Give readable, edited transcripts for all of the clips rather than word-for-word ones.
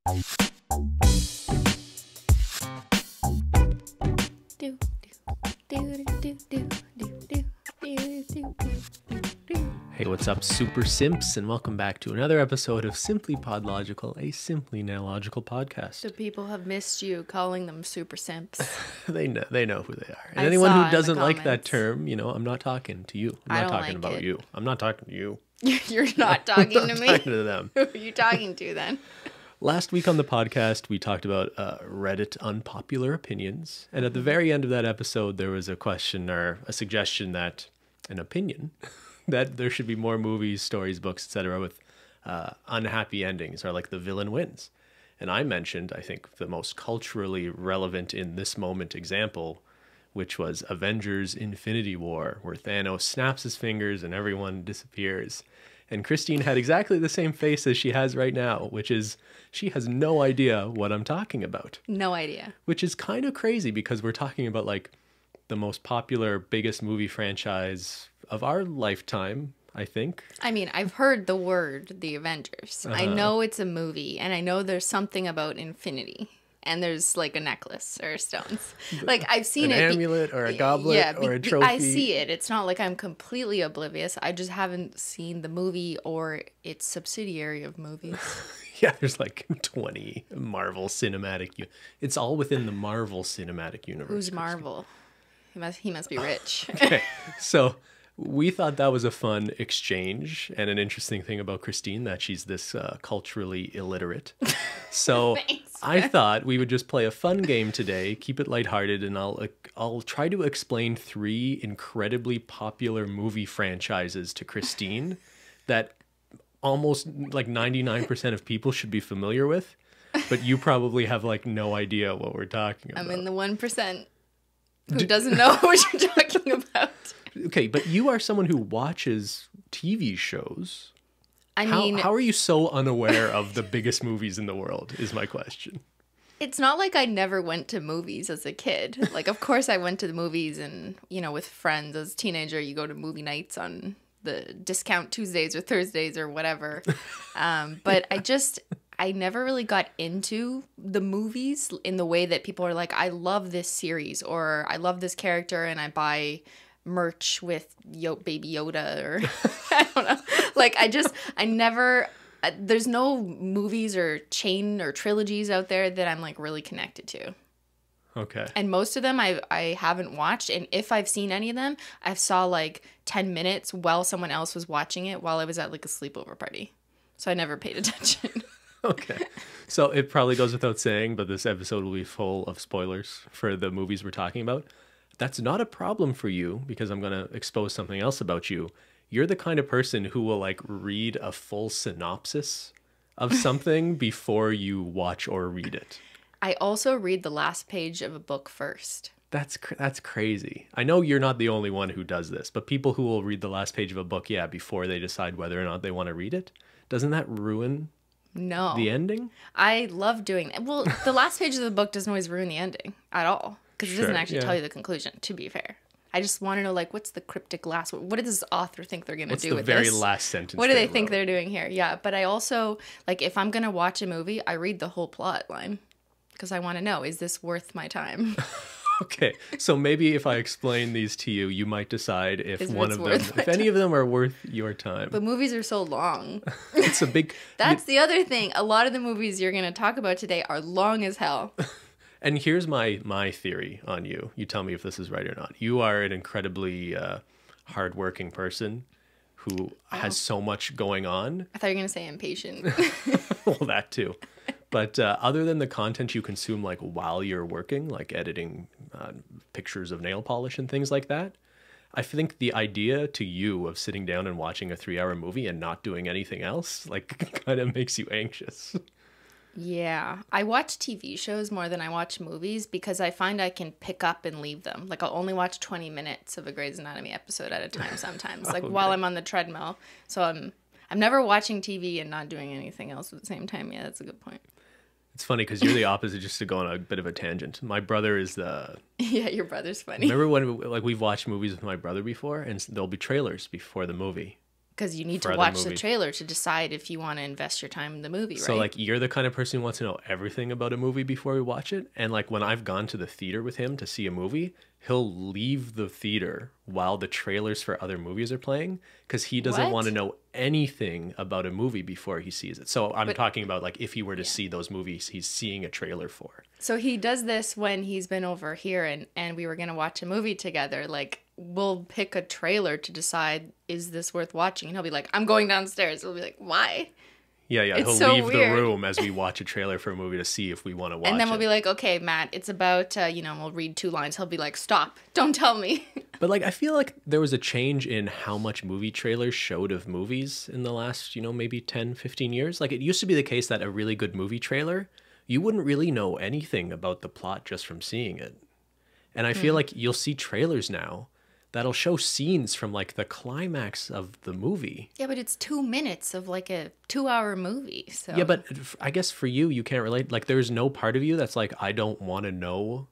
Hey, what's up, Super Simps, and welcome back to another episode of SimplyPodLogical, a simply Nailogical podcast. So people have missed you calling them super simps. They know who they are. And anyone who doesn't like that term, I'm not talking to you. I'm not talking about you. I'm not talking to you. You're not talking to me? I'm talking to them. Who are you talking to then? Last week on the podcast, we talked about Reddit unpopular opinions. And at the very end of that episode, there was a question or a suggestion that an opinion that there should be more movies, stories, books, etc. with unhappy endings, or like the villain wins. And I mentioned, I think, the most culturally relevant in this moment example, which was Avengers Infinity War, where Thanos snaps his fingers and everyone disappears. And Cristine had exactly the same face as she has right now, which is she has no idea what I'm talking about. No idea. Which is kind of crazy because we're talking about like the most popular, biggest movie franchise of our lifetime, I think. I mean, I've heard the word, the Avengers. I know it's a movie, and I know there's something about infinity. And there's like a necklace or stones. Like I've seen an amulet or a goblet or a trophy. I see it. It's not like I'm completely oblivious. I just haven't seen the movie or its subsidiary of movies. Yeah, there's like 20 Marvel cinematic. It's all within the Marvel cinematic universe. Who's Marvel? He must be rich. Okay, so we thought that was a fun exchange and an interesting thing about Cristine, that she's this culturally illiterate. So Thanks. I thought we would just play a fun game today, keep it lighthearted, and I'll try to explain 3 incredibly popular movie franchises to Cristine that almost like 99% of people should be familiar with, but you probably have like no idea what we're talking about. I'm in the 1%. Who doesn't know what you're talking about? Okay, but you are someone who watches TV shows. I mean, how are you so unaware of the biggest movies in the world is my question. It's not like I never went to movies as a kid. Like, of course I went to the movies and, with friends. As a teenager, you go to movie nights on the discount Tuesdays or Thursdays or whatever. But I never really got into the movies in the way that people are like, I love this series or I love this character and I buy merch with Baby Yoda or I don't know. Like I never, there's no movies or chain or trilogies out there that I'm like really connected to. Okay. And most of them I haven't watched. And if I've seen any of them, I saw like 10 minutes while someone else was watching it while I was at like a sleepover party. So I never paid attention. Okay. So it probably goes without saying, but this episode will be full of spoilers for the movies we're talking about. That's not a problem for you because I'm going to expose something else about you. You're the kind of person who will like read a full synopsis of something before you watch or read it. I also read the last page of a book first. That's crazy. I know you're not the only one who does this, but people who will read the last page of a book, before they decide whether or not they want to read it, doesn't that ruin the ending? I love doing that. Well, the last page of the book doesn't always ruin the ending at all because it doesn't actually tell you the conclusion, to be fair. I just want to know, like, what's the cryptic last word? What does this author think they're going to do with this? What's the very last sentence? What do they think they're doing here? Yeah, but I also, like, if I'm going to watch a movie, I read the whole plot line because I want to know, is this worth my time? Okay, so maybe if I explain these to you, you might decide if any of them are worth your time. But movies are so long. It's a big... That's the other thing. A lot of the movies you're going to talk about today are long as hell. And here's my theory on you. You tell me if this is right or not. You are an incredibly hardworking person who has so much going on. I thought you were going to say impatient. Well, that too. But other than the content you consume, like while you're working, like editing pictures of nail polish and things like that, I think the idea to you of sitting down and watching a 3-hour movie and not doing anything else, like, kind of makes you anxious. Yeah, I watch TV shows more than I watch movies because I find I can pick up and leave them. Like, I'll only watch 20 minutes of a Grey's Anatomy episode at a time sometimes, like while I'm on the treadmill. So I'm never watching TV and not doing anything else at the same time. Yeah, that's a good point. It's funny because you're the opposite, just to go on a bit of a tangent. My brother is the... Yeah, your brother's funny. Remember when we've watched movies with my brother before and there'll be trailers before the movie? Because you need for to other watch the movies. trailer to decide if you want to invest your time in the movie, right? So like you're the kind of person who wants to know everything about a movie before we watch it. And like when I've gone to the theater with him to see a movie, he'll leave the theater while the trailers for other movies are playing because he doesn't What? want to know anything about a movie before he sees it. So I'm But- talking about like if he were to see those movies he's seeing a trailer for. So he does this when he's been over here and we were going to watch a movie together. Like, we'll pick a trailer to decide, is this worth watching? And he'll be like, I'm going downstairs. We'll be like, why? Yeah, It's he'll so leave weird. the room as we watch a trailer for a movie to see if we want to watch And then it. we'll be like, okay, Matt, it's about, we'll read 2 lines. He'll be like, stop. Don't tell me. But like I feel like there was a change in how much movie trailers showed of movies in the last, maybe 10, 15 years. Like it used to be the case that a really good movie trailer, you wouldn't really know anything about the plot just from seeing it. And I feel like you'll see trailers now that'll show scenes from like the climax of the movie. Yeah, but it's 2 minutes of like a 2-hour movie. So Yeah, but I guess for you can't relate. Like there's no part of you that's like, I don't want to know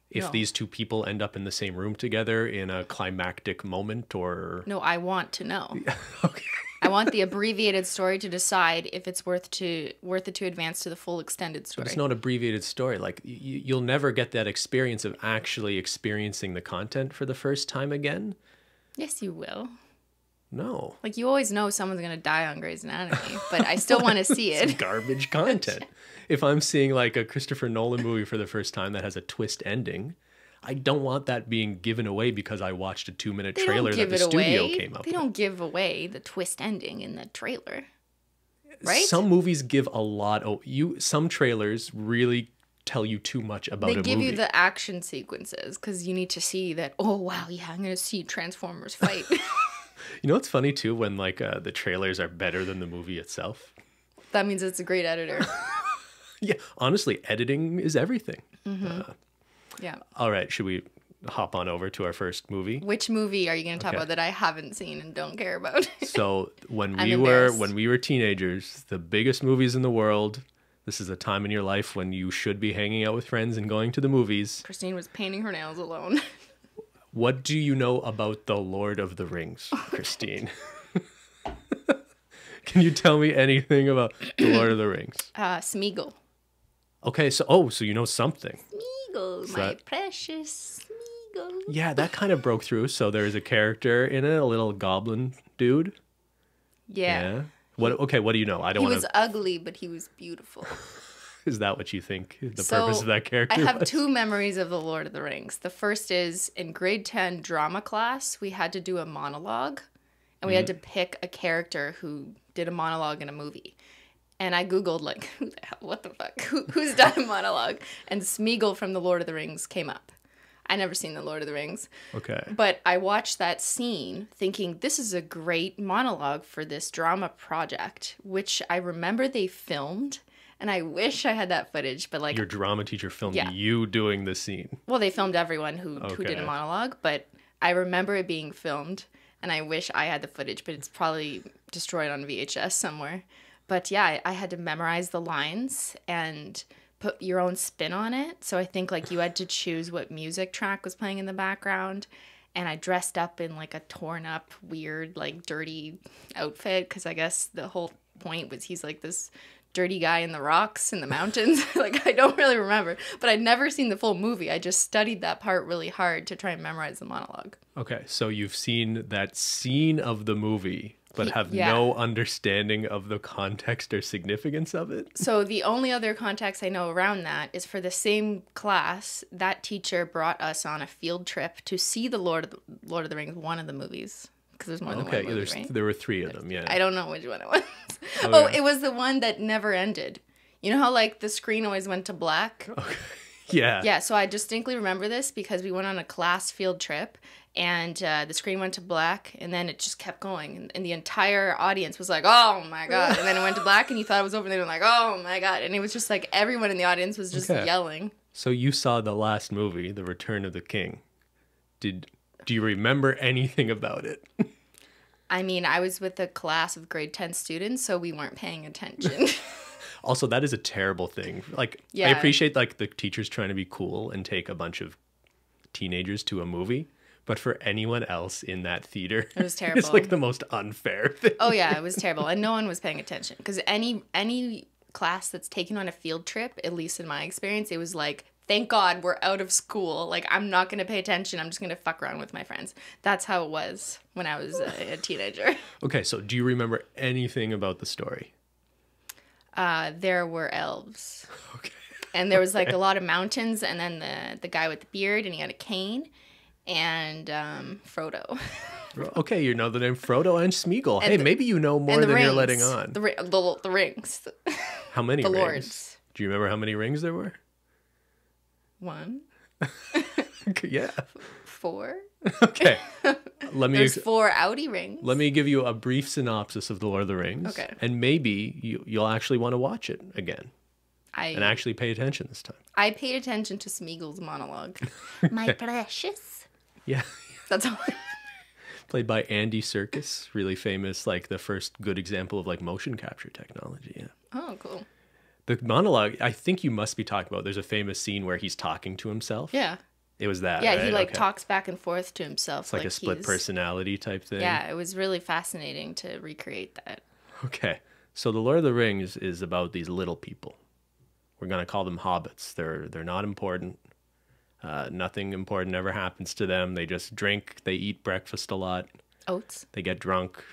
if No. these two people end up in the same room together in a climactic moment or... No, I want to know. Okay. I want the abbreviated story to decide if it's worth it to advance to the full extended story. But it's not an abbreviated story. Like you'll never get that experience of actually experiencing the content for the first time again. Yes, you will. No. Like, you always know someone's going to die on Grey's Anatomy, but I still want to see It's it. garbage content. If I'm seeing like a Christopher Nolan movie for the first time that has a twist ending, I don't want that being given away because I watched a 2-minute They trailer don't that give the it studio away. came up They with. don't give away the twist ending in the trailer. Right? Some movies give a lot. Some trailers really tell you too much about They a give movie. you the action sequences because you need to see that, oh, wow, yeah, I'm going to see Transformers fight. It's funny too when like the trailers are better than the movie itself. That means it's a great editor. Yeah, honestly, editing is everything. Yeah. All right, should we hop on over to our first movie? Which movie are you going to talk Okay. about that I haven't seen and don't care about? So when I'm when embarrassed. we were teenagers, the biggest movies in the world. This is a time in your life when you should be hanging out with friends and going to the movies. Christine was painting her nails alone. What do you know about The Lord of the Rings, Christine? Can you tell me anything about The Lord of the Rings? Smeagol. Okay, so you know something. Smeagol, So my that- precious Smeagol. Yeah, that kind of broke through. So there's a character in it, a little goblin dude. Yeah. What do you know? I don't He want was to. ugly, but he was beautiful. Is that what you think the So, purpose of that character I have was? 2 memories of The Lord of the Rings. The first is in grade 10 drama class, we had to do a monologue, and we had to pick a character who did a monologue in a movie. And I Googled, like, who the hell, what the fuck? Who's done a monologue? And Smeagol from The Lord of the Rings came up. I never seen The Lord of the Rings. Okay. But I watched that scene thinking, this is a great monologue for this drama project, which I remember they filmed. And I wish I had that footage, but like, Your drama teacher filmed Yeah. you doing the scene. well, they filmed everyone who did Okay. a monologue, but I remember it being filmed, and I wish I had the footage, but it's probably destroyed on VHS somewhere. But yeah, I had to memorize the lines and put your own spin on it. So I think like you had to choose what music track was playing in the background. And I dressed up in like a torn up, weird, like dirty outfit because I guess the whole point was he's like this dirty guy in the rocks in the mountains. Like, I don't really remember, but I'd never seen the full movie. I just studied that part really hard to try and memorize the monologue. Okay, so you've seen that scene of the movie, but have Yeah. no understanding of the context or significance of it? So the only other context I know around that is for the same class, that teacher brought us on a field trip to see the Lord of the Rings, one of the movies. Because there's more than Okay, one movie, right? there were 3 of them, yeah. I don't know which one it was. Okay. Oh, it was the one that never ended. You know how like the screen always went to black? Yeah. Yeah, so I distinctly remember this because we went on a class field trip and the screen went to black and then it just kept going. And the entire audience was like, oh my God. And then it went to black and you thought it was over and they were like, oh my God. And it was just like everyone in the audience was just Okay. yelling. So you saw the last movie, The Return of the King. Do you remember anything about it? I mean, I was with a class of grade 10 students, so we weren't paying attention. Also, that is a terrible thing. Like, I Yeah. appreciate like the teachers trying to be cool and take a bunch of teenagers to a movie, But for anyone else in that theater, it was terrible. It's like the most unfair thing. Oh yeah, it was terrible, and no one was paying attention because any class that's taken on a field trip, at least in my experience, it was like, thank God we're out of school. Like, I'm not going to pay attention. I'm just going to fuck around with my friends. That's how it was when I was a teenager. Okay, so do you remember anything about the story? There were elves. Okay. And there was like a lot of mountains, and then the guy with the beard, and he had a cane, and Frodo. Okay, you know the name Frodo and Smeagol. Hey, maybe you know more than you're letting on. The rings. How many the rings? lords. Do you remember how many rings there were? 1. Yeah. 4. Okay. There's 4 outie rings. Let me give you a brief synopsis of The Lord of the Rings. Okay. And maybe you'll actually want to watch it again. And actually pay attention this time. I paid attention to Smeagol's monologue. My precious. Yeah. That's all. Played by Andy Serkis, really famous, like the first good example of like motion capture technology. Yeah. Oh, cool. The monologue, I think you must be talking about. There's a famous scene where he's talking to himself. Yeah. It was that. Yeah, right? he like talks back and forth to himself. It's like a split personality type thing. Yeah, it was really fascinating to recreate that. Okay. So The Lord of the Rings is about these little people. We're going to call them hobbits. They're not important. Nothing important ever happens to them. They just drink. They eat breakfast a lot. Oats. They get drunk.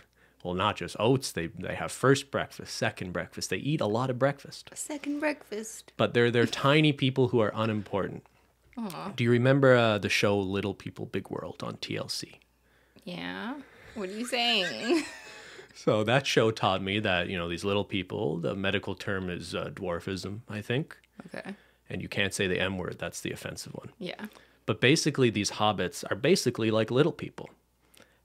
Well, not just oats. They have first breakfast, second breakfast. They eat a lot of breakfast. Second breakfast. But they're tiny people who are unimportant. Aww. Do you remember the show Little People, Big World on TLC? Yeah. What are you saying? So that show taught me that, these little people, the medical term is dwarfism, I think. Okay. And you can't say the M word. That's the offensive one. Yeah. But basically, these hobbits are basically like little people.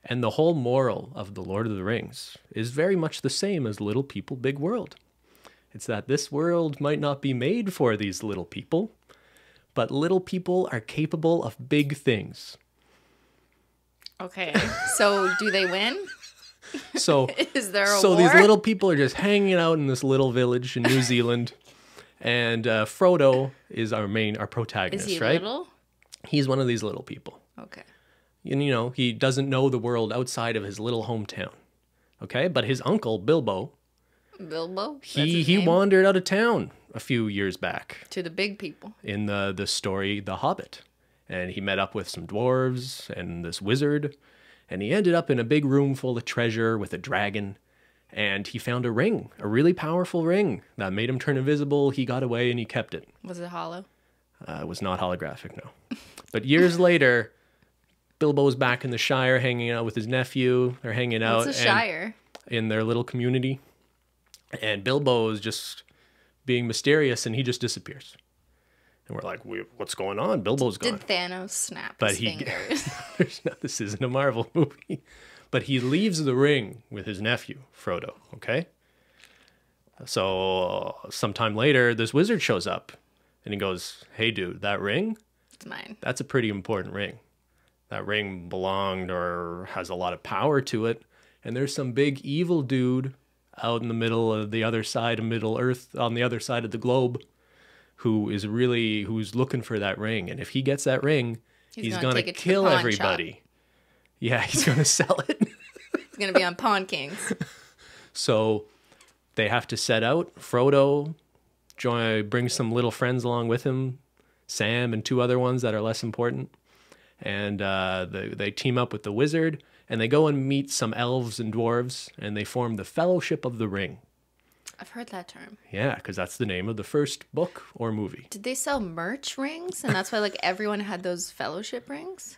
And the whole moral of The Lord of the Rings is very much the same as Little People, Big World. It's that this world might not be made for these little people, but little people are capable of big things. Okay. So do they win? So is there a war? war? These little people are just hanging out in this little village in New Zealand. And Frodo is our protagonist, is he right? Little? He's one of these little people. Okay. And, he doesn't know the world outside of his little hometown. Okay? But his uncle, Bilbo, he wandered out of town a few years back. To the big people. In the story, The Hobbit. And he met up with some dwarves and this wizard. And he ended up in a big room full of treasure with a dragon. And he found a ring, a really powerful ring that made him turn invisible. He got away and he kept it. Was it hollow? It was not holographic, no. But years later, Bilbo's back in the Shire hanging out with his nephew. They're hanging out What's the Shire? In their little community. And Bilbo is just being mysterious and he just disappears. And we're like, what's going on? Bilbo's gone. Did Thanos snap his fingers? This isn't a Marvel movie. But he leaves the ring with his nephew, Frodo, okay? So sometime later, this wizard shows up. And he goes, hey, dude, that ring? It's mine. That's a pretty important ring. That ring belonged or has a lot of power to it. And there's some big evil dude out in the middle of the other side of Middle Earth, on the other side of the globe, who's looking for that ring. And if he gets that ring, he's going to kill everybody. Shop. Yeah, he's going to sell it. He's going to be on Pawn Kings. So they have to set out. Frodo brings some little friends along with him, Sam and 2 other ones that are less important. And they team up with the wizard, and they go and meet some elves and dwarves, and they form the Fellowship of the Ring. I've heard that term. Yeah, because that's the name of the first book or movie. Did they sell merch rings? And that's why like everyone had those fellowship rings?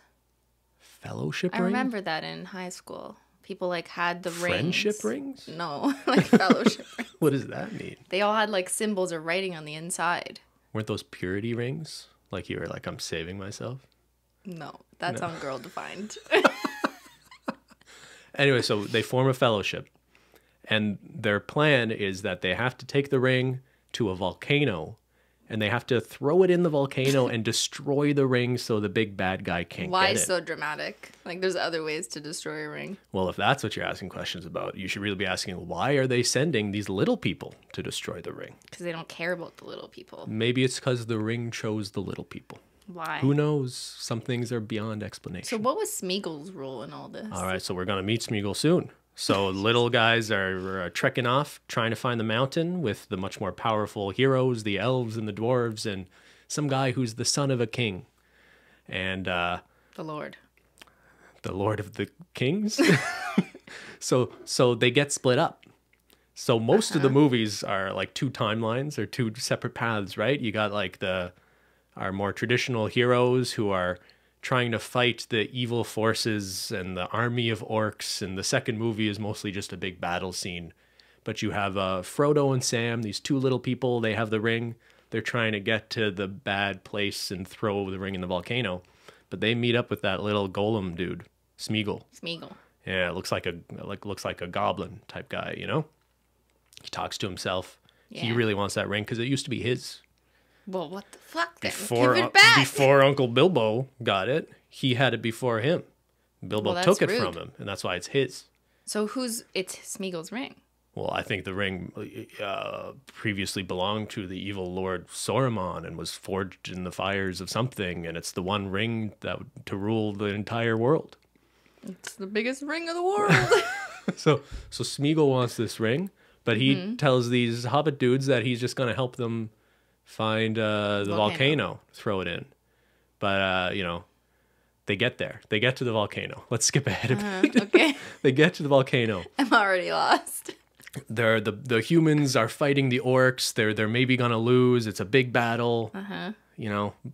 Fellowship ring? I remember that in high school. People like had the Friendship rings. rings? No, like fellowship rings. What does that mean? They all had like symbols or writing on the inside. Weren't those purity rings? Like you were like, I'm saving myself? No, that's ungirl defined. Anyway, so they form a fellowship. And their plan is that they have to take the ring to a volcano. And they have to throw it in the volcano and destroy the ring so the big bad guy can't Why get it. so dramatic? Like there's other ways to destroy a ring. Well, if that's what you're asking questions about, you should really be asking, why are they sending these little people to destroy the ring? Because they don't care about the little people. Maybe it's because the ring chose the little people. Why? Who knows? Some things are beyond explanation. So what was Smeagol's role in all this? All right, so we're going to meet Smeagol soon. So little guys are trekking off, trying to find the mountain with the much more powerful heroes, the elves and the dwarves, and some guy who's the son of a king. And The Lord. the Lord of the Kings. So they get split up. So most of the movies are like two timelines or two separate paths, right? You got like our more traditional heroes who are trying to fight the evil forces and the army of orcs, and the second movie is mostly just a big battle scene. But you have Frodo and Sam, these two little people, they have the ring. They're trying to get to the bad place and throw the ring in the volcano. But they meet up with that little golem dude, Smeagol. Smeagol. Yeah, looks like a goblin type guy, you know? He talks to himself. Yeah. He really wants that ring because it used to be his. Well, what the fuck then? Before, Give it back. before Uncle Bilbo got it, he had it before him. Bilbo Well, took it that's from rude. him, and that's why it's his. So it's Smeagol's ring? Well, I think the ring previously belonged to the evil Lord Saruman and was forged in the fires of something, and it's the one ring to rule the entire world. It's the biggest ring of the world. So Smeagol wants this ring, but he tells these hobbit dudes that he's just going to help them find the volcano, throw it in. But, they get there. They get to the volcano. Let's skip ahead a bit. Okay. They get to the volcano. I'm already lost. The humans are fighting the orcs. They're maybe going to lose. It's a big battle.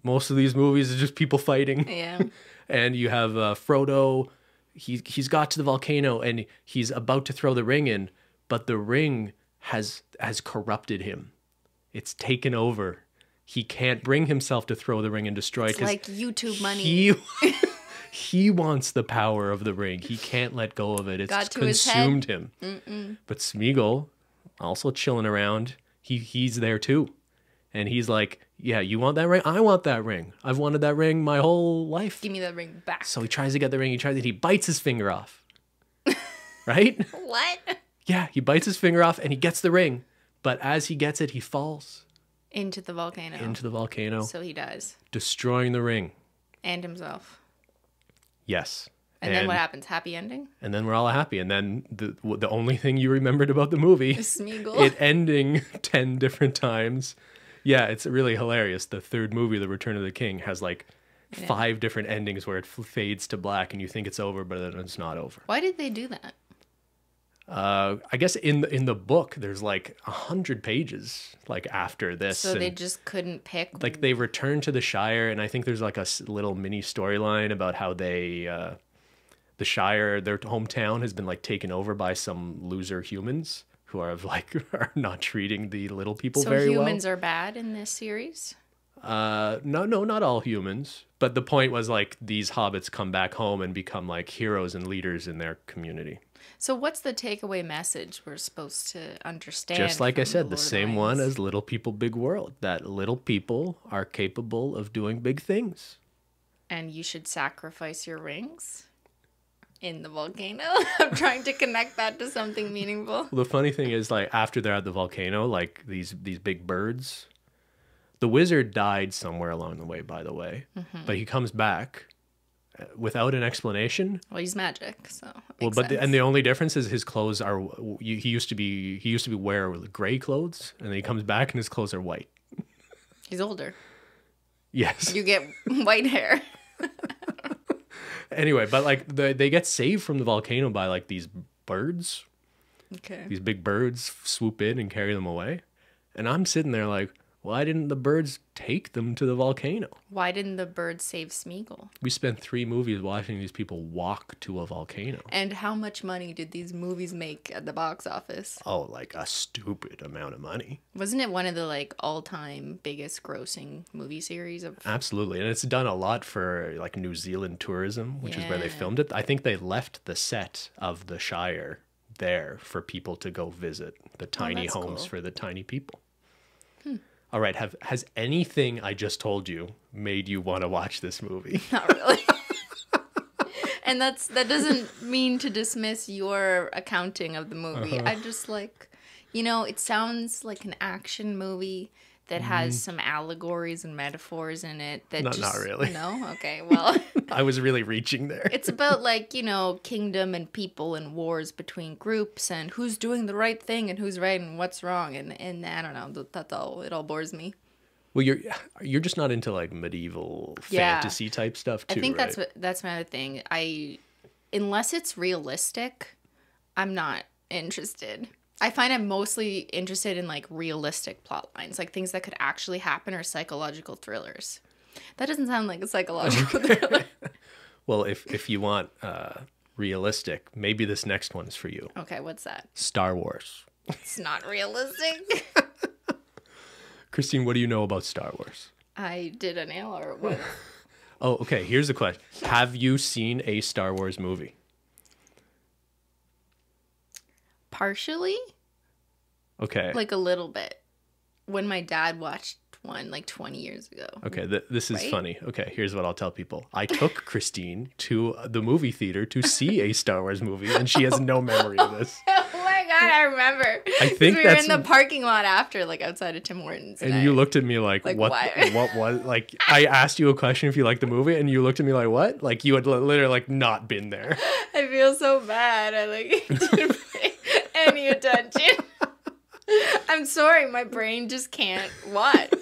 Most of these movies are just people fighting. Yeah. And you have Frodo. He's got to the volcano and he's about to throw the ring in, but the ring has corrupted him. It's taken over. He can't bring himself to throw the ring and destroy it. It's like YouTube money. He wants the power of the ring. He can't let go of it. It's consumed him. But Smeagol, also chilling around, he's there too. And he's like, yeah, you want that ring? I want that ring. I've wanted that ring my whole life. Give me that ring back. So he tries to get the ring. He bites his finger off. Right? What? Yeah, he bites his finger off and he gets the ring. But as he gets it, he falls Into the volcano. So he dies. Destroying the ring. And himself. Yes. And then what happens? Happy ending? And then we're all happy. And then the only thing you remembered about the movie, Smeagol. it ending 10 different times. Yeah, it's really hilarious. The third movie, The Return of the King, has like 5 different endings where it fades to black and you think it's over, but then it's not over. Why did they do that? I guess in the book, there's like 100 pages like after this. So they just couldn't pick. Like they return to the Shire, and I think there's like a little mini storyline about how they, the Shire, their hometown has been like taken over by some loser humans who are not treating the little people very well. So humans are bad in this series? No, not all humans. But the point was like these hobbits come back home and become like heroes and leaders in their community. So what's the takeaway message we're supposed to understand? Just like I said, the Lord of same the one Rings? as Little People, Big World. That little people are capable of doing big things. And you should sacrifice your rings in the volcano? I'm trying to connect that to something meaningful. Well, the funny thing is, like, after they're at the volcano, like, these big birds, the wizard died somewhere along the way, by the way. But he comes back without an explanation. Well, he's magic, so and the only difference is his clothes are, he used to be wear gray clothes, and then he comes back and his clothes are white. He's older. Yes. You get white hair. Anyway, but like they get saved from the volcano by like these birds. Okay. These big birds swoop in and carry them away. And I'm sitting there like, why didn't the birds take them to the volcano? Why didn't the birds save Smeagol? We spent 3 movies watching these people walk to a volcano. And how much money did these movies make at the box office? Oh, like a stupid amount of money. Wasn't it one of the like all-time biggest grossing movie series of? Absolutely. And it's done a lot for like New Zealand tourism, which is where they filmed it. I think they left the set of the Shire there for people to go visit the tiny homes cool. for the tiny people. All right, has anything I just told you made you want to watch this movie? Not really. And that doesn't mean to dismiss your accounting of the movie. I just like, it sounds like an action movie that has some allegories and metaphors in it. That Not really. No? Okay, well. I was really reaching there. It's about, like, you know, kingdom and people and wars between groups and who's doing the right thing and who's right and what's wrong. And I don't know. That's all. It all bores me. Well, you're just not into like medieval fantasy type stuff too, I think right? that's my other thing. Unless it's realistic, I'm not interested. I find I'm mostly interested in like realistic plot lines, like things that could actually happen, or psychological thrillers. That doesn't sound like a psychological thriller. Well, if you want realistic, maybe this next one is for you. Okay, what's that? Star Wars. It's not realistic. Cristine, what do you know about Star Wars? I did a nail art once. Oh, okay. Here's the question. Have you seen a Star Wars movie? Partially. Okay. Like a little bit. When my dad watched one like 20 years ago. Okay, this is Right? funny. Okay, here's what I'll tell people. I took Cristine to the movie theater to see a Star Wars movie, and she has no memory of this. Oh my god, I remember. I think we that's... were in the parking lot after, like outside of Tim Hortons. And you looked at me like what? why? What was like? I asked you a question if you liked the movie, and you looked at me like what? Like you had literally like not been there. I feel so bad. I like didn't pay any attention. I'm sorry, my brain just can't watch.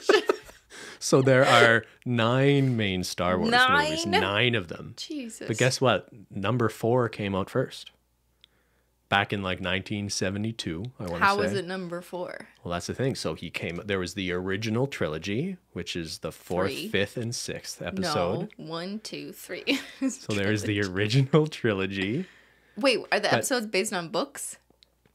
So there are 9 main Star Wars movies, 9 of them. Jesus. But guess what? Number 4 came out first. Back in like 1972, I want to say. How was it number 4? Well, that's the thing. So there was the original trilogy, which is the 4th, 5th, and 6th episode. No, 1, 2, 3. So there's the original trilogy. Wait, are the episodes based on books?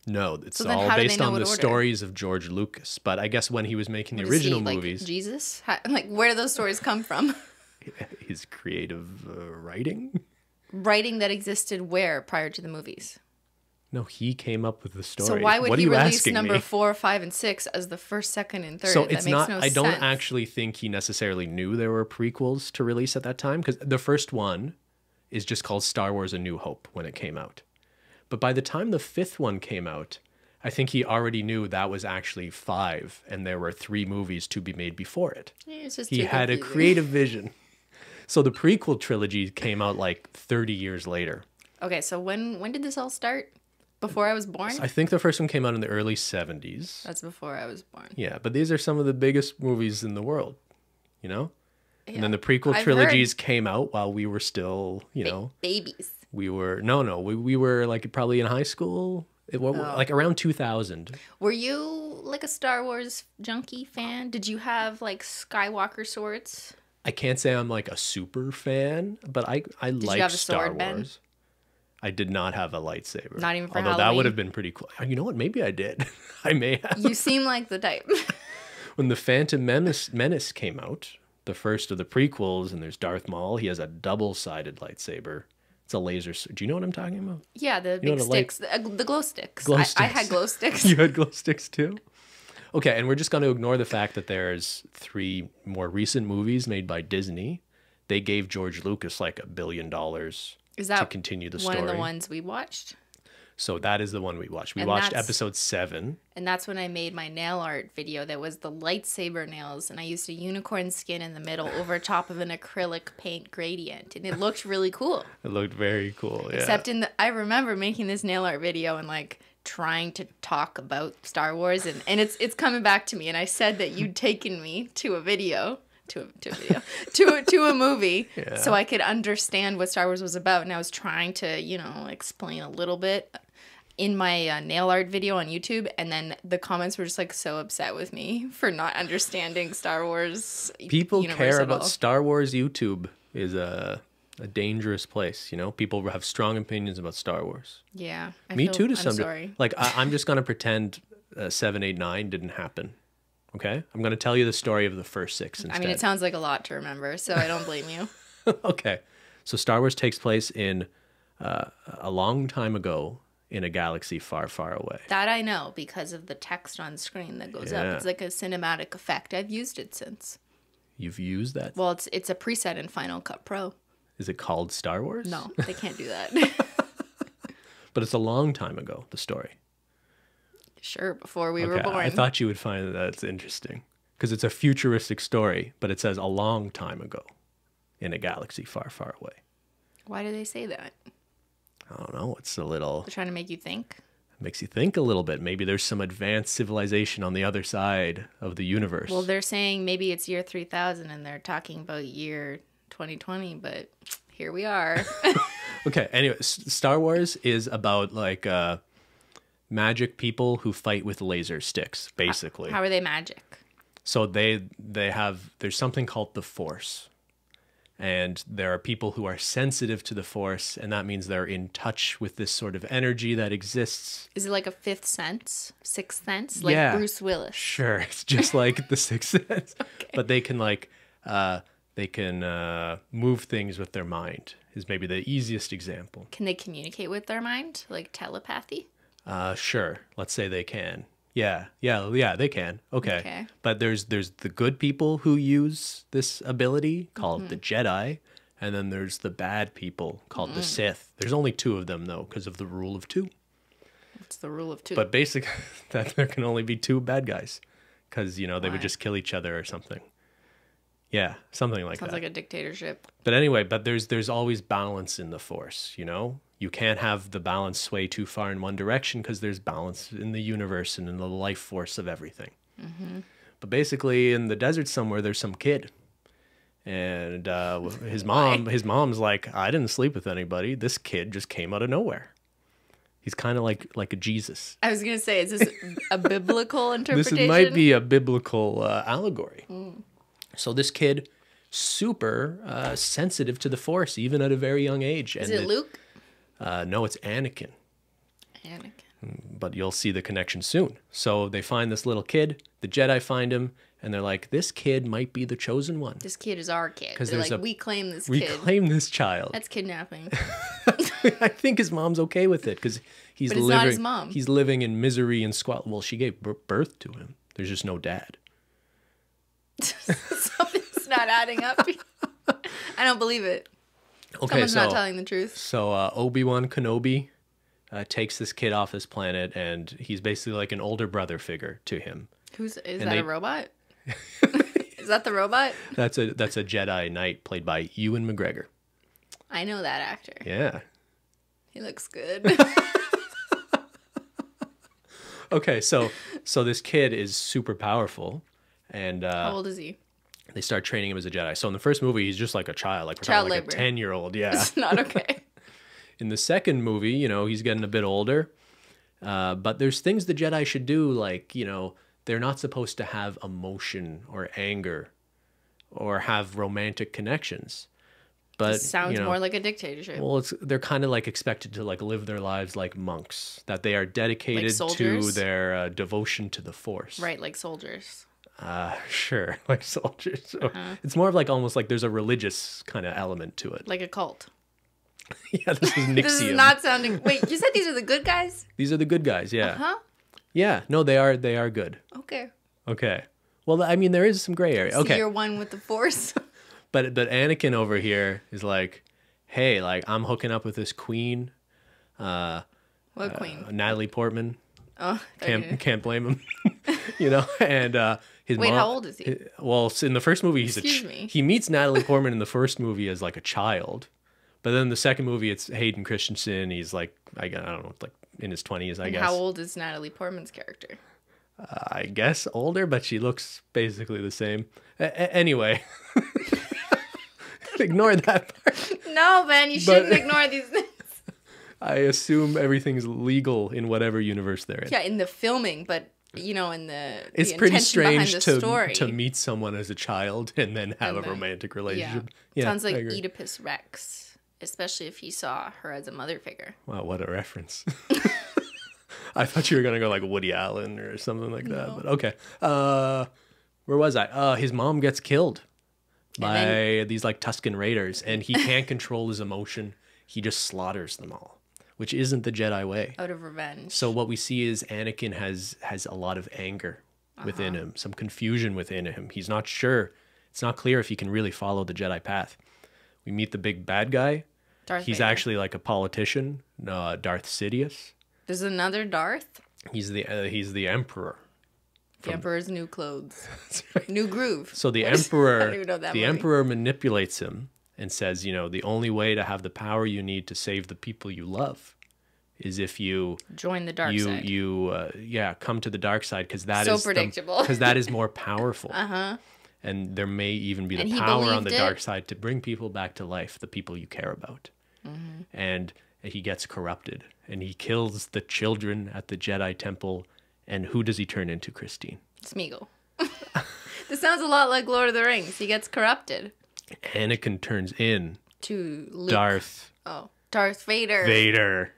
No, it's So then all how do they based know on what the order? stories of George Lucas. But I guess when he was making the What is he, original like, movies, Jesus? Like, where do those stories come from? his creative writing. Writing that existed where prior to the movies? No, he came up with the story. So why would what he are you release asking number me? 4, 5, and 6 as the first, second, and third? So that it's makes not. no I don't sense. actually think he necessarily knew there were prequels to release at that time, because the first one is just called Star Wars: A New Hope when it came out. But by the time the 5th one came out, I think he already knew that was actually 5, and there were 3 movies to be made before it. It's just He too had a confusing. creative vision. So the prequel trilogy came out like 30 years later. Okay, so when did this all start? Before I was born? I think the first one came out in the early 70s. That's before I was born. Yeah, but these are some of the biggest movies in the world, you know? Yeah. And then the prequel I've trilogies came out while we were still, Babies. we were we were like probably in high school, like around 2000. Were you like a Star Wars junkie fan? Did you have like Skywalker swords? I can't say I'm like a super fan, but I like have a Star sword, Ben? Wars. I did not have a lightsaber. Not even for Although that Halloween? would have been pretty cool. You know what? Maybe I did. I may have. You seem like the type. When the Phantom Menace came out, the first of the prequels, and there's Darth Maul, he has a double-sided lightsaber. It's a laser. Do you know what I'm talking about? Yeah, the You know big what I like? sticks. The glow sticks. Glow I sticks. had glow sticks. You had glow sticks too? Okay, and we're just going to ignore the fact that there's 3 more recent movies made by Disney. They gave George Lucas like $1 billion Is that to continue the story. one of the ones we watched? So that is the one we watched. We And watched that's- episode 7. And that's when I made my nail art video that was the lightsaber nails. And I used a unicorn skin in the middle over top of an acrylic paint gradient. And it looked really cool. It looked very cool. Yeah. Except I remember making this nail art video and like trying to talk about Star Wars. And it's coming back to me. And I said that you'd taken me to a video. To a movie, Yeah. so I could understand what Star Wars was about, and I was trying to, explain a little bit in my nail art video on YouTube, and then the comments were just like so upset with me for not understanding Star Wars. People universe care at about all. Star Wars. YouTube is a dangerous place, you know? People have strong opinions about Star Wars. Yeah, Me too to I'm some sorry. degree. Like, I'm just going to pretend 7, 8, 9 didn't happen. Okay? I'm going to tell you the story of the first 6 instead. I mean, it sounds like a lot to remember, so I don't blame you. Okay. So Star Wars takes place in a long time ago in a galaxy far, far away. That I know because of the text on screen that goes up. Yeah. It's like a cinematic effect. I've used it since. You've used that? Well, it's a preset in Final Cut Pro. Is it called Star Wars? No, they can't do that. But it's a long time ago, the story. Sure, before we were born. I thought you would find that that's interesting. because it's a futuristic story, but it says a long time ago in a galaxy far, far away. Why do they say that? I don't know. It's a little... They're trying to make you think? Makes you think a little bit. Maybe there's some advanced civilization on the other side of the universe. Well, they're saying maybe it's year 3000 and they're talking about year 2020, but here we are. Okay, anyway, Star Wars is about like magic people who fight with laser sticks, basically. How are they magic? So there's something called the Force. And there are people who are sensitive to the Force, and that means they're in touch with this sort of energy that exists. Is it like a fifth sense? Sixth sense? Like Bruce Willis? Sure, it's just like the Sixth Sense. Okay. But they can move things with their mind, is maybe the easiest example. Can they communicate with their mind? Like telepathy? Sure. Let's say they can. Yeah, they can. Okay. But there's the good people who use this ability called the Jedi, and then there's the bad people called the Sith. There's only 2 of them, though, because of the rule of 2. What's the rule of 2? But basically, that there can only be 2 bad guys, because, they would just kill each other or something. Yeah, something like that. Sounds like a dictatorship. But anyway, there's always balance in the Force, You can't have the balance sway too far in one direction because there's balance in the universe and in the life force of everything. Mm-hmm. But basically, in the desert somewhere, there's some kid. And his mom's like, I didn't sleep with anybody. This kid just came out of nowhere. He's kind of like a Jesus. I was going to say, is this a biblical interpretation? This might be a biblical allegory. Mm. So this kid, super sensitive to the Force, even at a very young age. Is it Luke? No, it's Anakin. But you'll see the connection soon. So they find this little kid. The Jedi find him, and they're like, this kid might be the chosen one. This kid is our kid. They're like, we claim this kid. We claim this child. That's kidnapping. I think his mom's okay with it because but it's not his mom. He's living in misery and squalor. Well, she gave birth to him. There's just no dad. Something's not adding up. I don't believe it. Okay, Someone's not telling the truth. So Obi-Wan Kenobi takes this kid off this planet, and he's basically like an older brother figure to him. Is that a robot? Is that the robot? That's a Jedi Knight played by Ewan McGregor. I know that actor. Yeah. He looks good. Okay, so this kid is super powerful, and how old is he? They start training him as a Jedi. So in the first movie, he's just like a child, like we're talking like a 10-year-old. Yeah, it's not okay. In the second movie, he's getting a bit older, but there's things the Jedi should do, like they're not supposed to have emotion or anger, or have romantic connections. But it sounds more like a dictatorship. Well, they're kind of like expected to like live their lives like monks, that they are dedicated to their devotion to the Force. Right, like soldiers. Sure, like soldiers. So it's more of like almost like there's a religious kind of element to it. Like a cult. Yeah, this is Nixium. This is not sounding... Wait, you said these are the good guys? These are the good guys, yeah. Uh-huh. Yeah, no, they are good. Okay. Well, I mean, there is some gray area. Okay. So you're one with the Force? But Anakin over here is like, hey, like I'm hooking up with this queen. What queen? Natalie Portman. Oh, can't blame him. And his Wait, mom, how old is he? Well, in the first movie, he meets Natalie Portman in the first movie as like a child, but then the second movie it's Hayden Christensen. He's like I don't know, like in his 20s, I guess. How old is Natalie Portman's character? I guess older, but she looks basically the same. Anyway. Ignore that part. No, man, you shouldn't ignore these things. I assume everything's legal in whatever universe they're in. Yeah, in the filming, but in the it's pretty strange to meet someone as a child and then have a romantic relationship. Yeah. Sounds like Oedipus Rex, especially if he saw her as a mother figure. Wow, what a reference. I thought you were gonna go like Woody Allen or something like that, but okay. Where was I? His mom gets killed by these like Tusken Raiders, and he can't control his emotion. He just slaughters them all, which isn't the Jedi way. Out of revenge. So what we see is Anakin has a lot of anger within him, some confusion within him. He's not sure. It's not clear if he can really follow the Jedi path. We meet the big bad guy. He's actually like a politician, Darth Sidious. There's another Darth? He's the emperor The Emperor's new clothes. That's right. New groove. So the I don't emperor, even know that the movie. emperor manipulates him and says, you know, the only way to have the power you need to save the people you love is if you join the dark side. Come to the dark side, because that So is predictable. because that is more powerful. Uh-huh. And there may even be And the he power on the believed dark it. side to bring people back to life, the people you care about. And he gets corrupted, and he kills the children at the Jedi Temple. And who does he turn into, Christine? Smeagol. This sounds a lot like Lord of the Rings. He gets corrupted. Anakin turns in To Luke. Darth Darth Vader. Vader.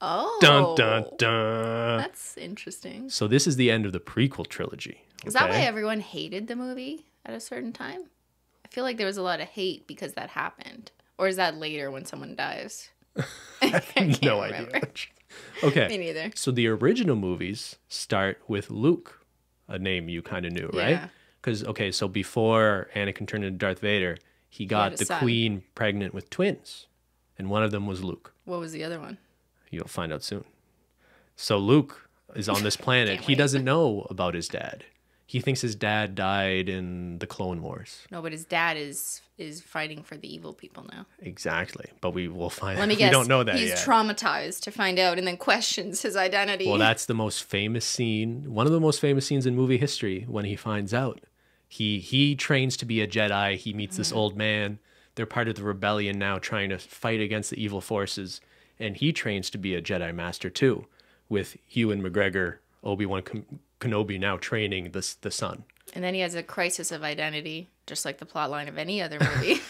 Oh. Dun, dun, dun. That's interesting. So this is the end of the prequel trilogy. Is that why okay? everyone hated the movie at a certain time? I feel like there was a lot of hate because that happened. Or is that later when someone dies? I can't No remember. idea. Okay. Me neither. So the original movies start with Luke, a name you kind of knew, right? Yeah. Because, okay, so before Anakin turned into Darth Vader, he got had a the son. queen pregnant with twins. And one of them was Luke. What was the other one? You'll find out soon. So Luke is on this planet. Can't He wait. doesn't know about his dad. He thinks his dad died in the Clone Wars. No, but his dad is fighting for the evil people now. Exactly. But we will find Let me out. guess. We don't know that He's yet. traumatized to find out and then questions his identity. Well, that's the most famous scene, one of the most famous scenes in movie history, when he finds out. He trains to be a Jedi. He meets this old man. They're part of the rebellion now, trying to fight against the evil forces. And he trains to be a Jedi Master too, with Ewan McGregor, Obi-Wan Kenobi now training the son. And then he has a crisis of identity, just like the plotline of any other movie.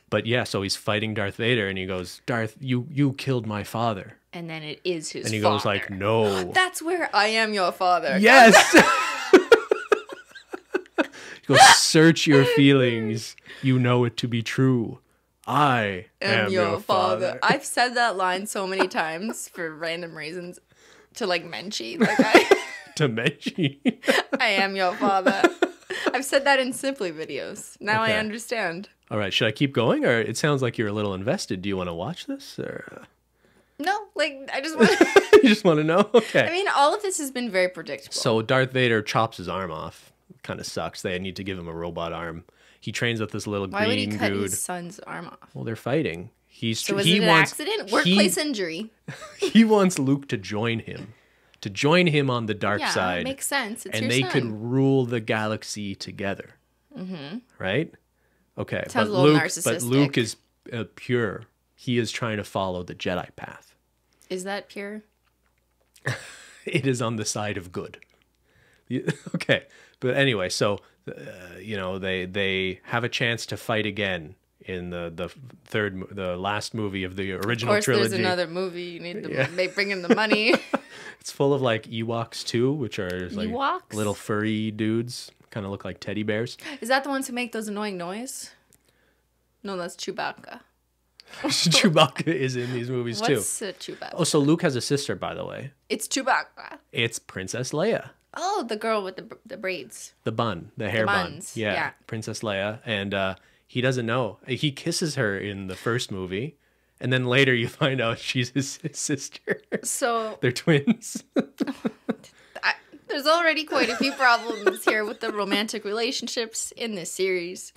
But yeah, so he's fighting Darth Vader, and he goes, "Darth, you killed my father." And then it is his And he father. goes like, "No." That's where I am your father. Yes. He goes, "Search your feelings. You know it to be true. I am your father." I've said that line so many times for random reasons to like Menchie. Like To mention. I am your father. I've said that in Simply videos. Now Okay. I understand. All right, should I keep going, or it sounds like you're a little invested? Do you want to watch this, or No, like I just want you just want to know? Okay. I mean, all of this has been very predictable. So Darth Vader chops his arm off. Kind of sucks. They need to give him a robot arm. He trains with this little Why would he green cut dude. his son's arm off? Well, they're fighting. So was it an accident? Workplace injury. He wants Luke to join him. To join him on the dark Yeah, side. makes sense. It's And your they son. could rule the galaxy together. Mm-hmm. Right? Okay. Sounds but a little Luke, narcissistic. But Luke is pure. He is trying to follow the Jedi path. Is that pure? It is on the side of good. Okay. But anyway, so, they have a chance to fight again in the last movie of the original Of course, trilogy. there's another movie. You need to bring him the money. It's full of like Ewoks too, which are like Ewoks? little furry dudes, kind of look like teddy bears. Is that the ones who make those annoying noise? No, that's Chewbacca. Chewbacca is in these movies too. What's Chewbacca? Oh, so Luke has a sister, by the way. It's Chewbacca. It's Princess Leia. Oh, the girl with the braids. The bun, the hair bun. buns, Yeah, yeah. Princess Leia. And he doesn't know. He kisses her in the first movie. And then later you find out she's his sister. So They're twins. there's already quite a few problems here with the romantic relationships in this series.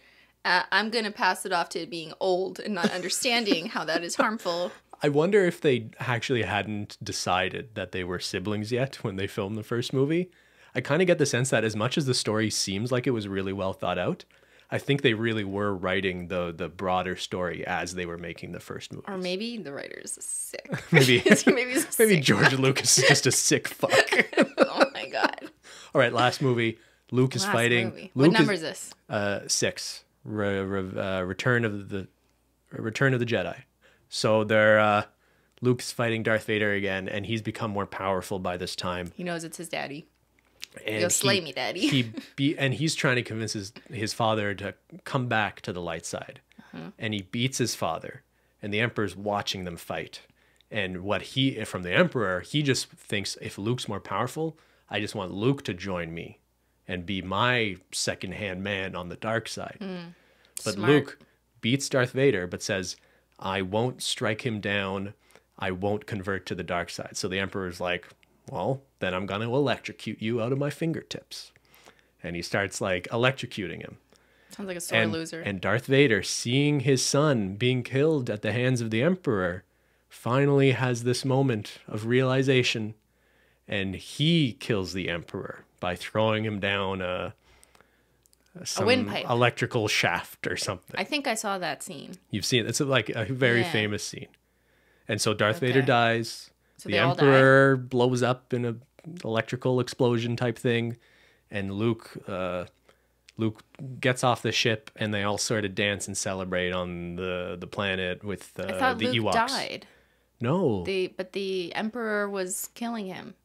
I'm going to pass it off to it being old and not understanding how that is harmful. I wonder if they actually hadn't decided that they were siblings yet when they filmed the first movie. I kind of get the sense that as much as the story seems like it was really well thought out, I think they really were writing the broader story as they were making the first movie. Or maybe the writer is sick. Maybe he's a sick George Lucas is just a sick fuck. Oh my god. All right, last movie. Luke is Last fighting. movie. Luke What number is this? 6. Return of the Jedi. So they're Luke's fighting Darth Vader again, and he's become more powerful by this time. He knows it's his daddy. And You'll slay me, Daddy. And he's trying to convince his father to come back to the light side. And he beats his father, and the Emperor's watching them fight. And from the Emperor, he just thinks, if Luke's more powerful, I just want Luke to join me and be my second-hand man on the dark side. But Smart. Luke beats Darth Vader, but says, I won't strike him down. I won't convert to the dark side. So the Emperor's like, well, then I'm going to electrocute you out of my fingertips. and he starts like electrocuting him. Sounds like a sore loser. And Darth Vader, seeing his son being killed at the hands of the Emperor, finally has this moment of realization, and he kills the Emperor by throwing him down a windpipe, electrical shaft or something. I think I saw that scene. You've seen it. It's like a very famous scene. And so Darth Vader dies. So the Emperor blows up in an electrical explosion type thing, and Luke gets off the ship, and they all sort of dance and celebrate on the planet with I thought the Luke Ewoks. died. No. But the Emperor was killing him.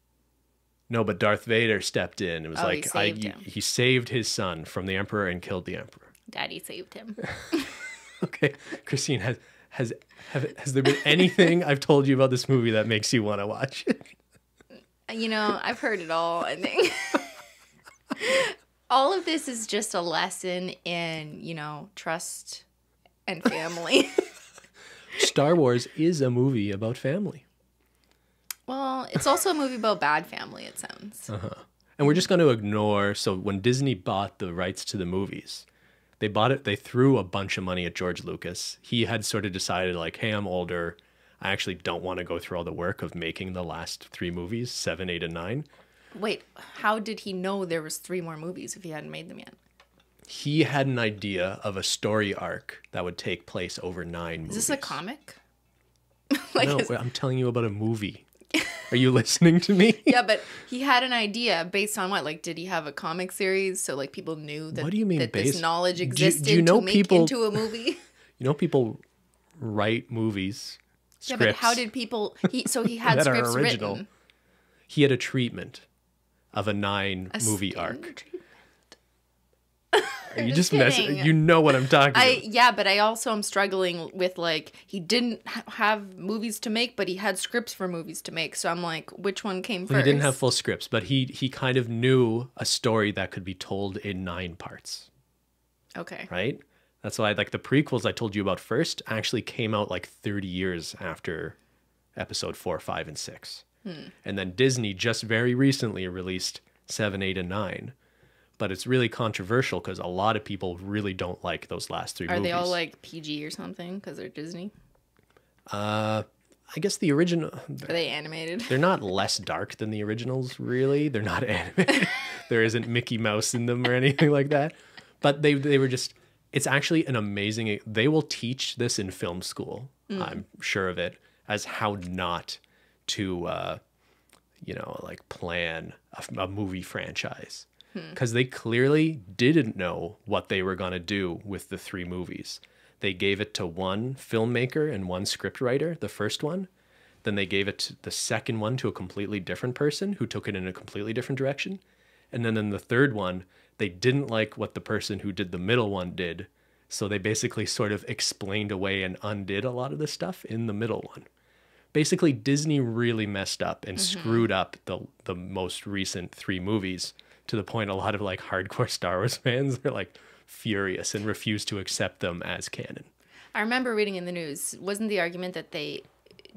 No, but Darth Vader stepped in. It was he saved him. He saved his son from the Emperor and killed the Emperor. Daddy saved him. Okay, Christine, has there been anything I've told you about this movie that makes you want to watch it? You know, I've heard it all, I think. All of this is just a lesson in, you know, trust and family. Star Wars is a movie about family. Well, it's also a movie about bad family, it sounds. And we're just going to ignore, so when Disney bought the rights to the movies, they threw a bunch of money at George Lucas. He had sort of decided like, hey, I'm older. I actually don't want to go through all the work of making the last 3 movies, 7, 8, and 9. Wait, how did he know there was 3 more movies if he hadn't made them yet? He had an idea of a story arc that would take place over 9 movies. Is this a comic? No, I'm telling you about a movie. Are you listening to me? Yeah, but he had an idea based on what? Like, did he have a comic series so like people knew that, what do you mean that this knowledge existed do you know to make into a movie? You know people write movies, scripts. Yeah, but how did people... So he had that scripts are original. written. He had a treatment of a 9-movie arc. Treatment? Are you just messing? You know what I'm talking about. Yeah, but I also am struggling with like he didn't have movies to make, but he had scripts for movies to make. So I'm like, which one came first? He didn't have full scripts, but he kind of knew a story that could be told in 9 parts. Okay. Right? That's why like the prequels I told you about first actually came out like 30 years after episode 4, 5, and 6. And then Disney just very recently released 7, 8, and 9. But it's really controversial because a lot of people really don't like those last 3 movies. Are they all like PG or something because they're Disney? I guess the original... Are they animated? They're not less dark than the originals, really. They're not animated. There isn't Mickey Mouse in them or anything like that. But they were just... It's actually an amazing... They will teach this in film school, I'm sure of it, as how not to, like plan a movie franchise. Because they clearly didn't know what they were going to do with the 3 movies. They gave it to one filmmaker and one scriptwriter, the first one. Then they gave it to the second one to a completely different person who took it in a completely different direction. And then in the third one, they didn't like what the person who did the middle one did. So they basically sort of explained away and undid a lot of the stuff in the middle one. Basically, Disney really messed up and screwed up the most recent 3 movies, to the point a lot of like hardcore Star Wars fans are like furious and refuse to accept them as canon. I remember reading in the news, wasn't the argument that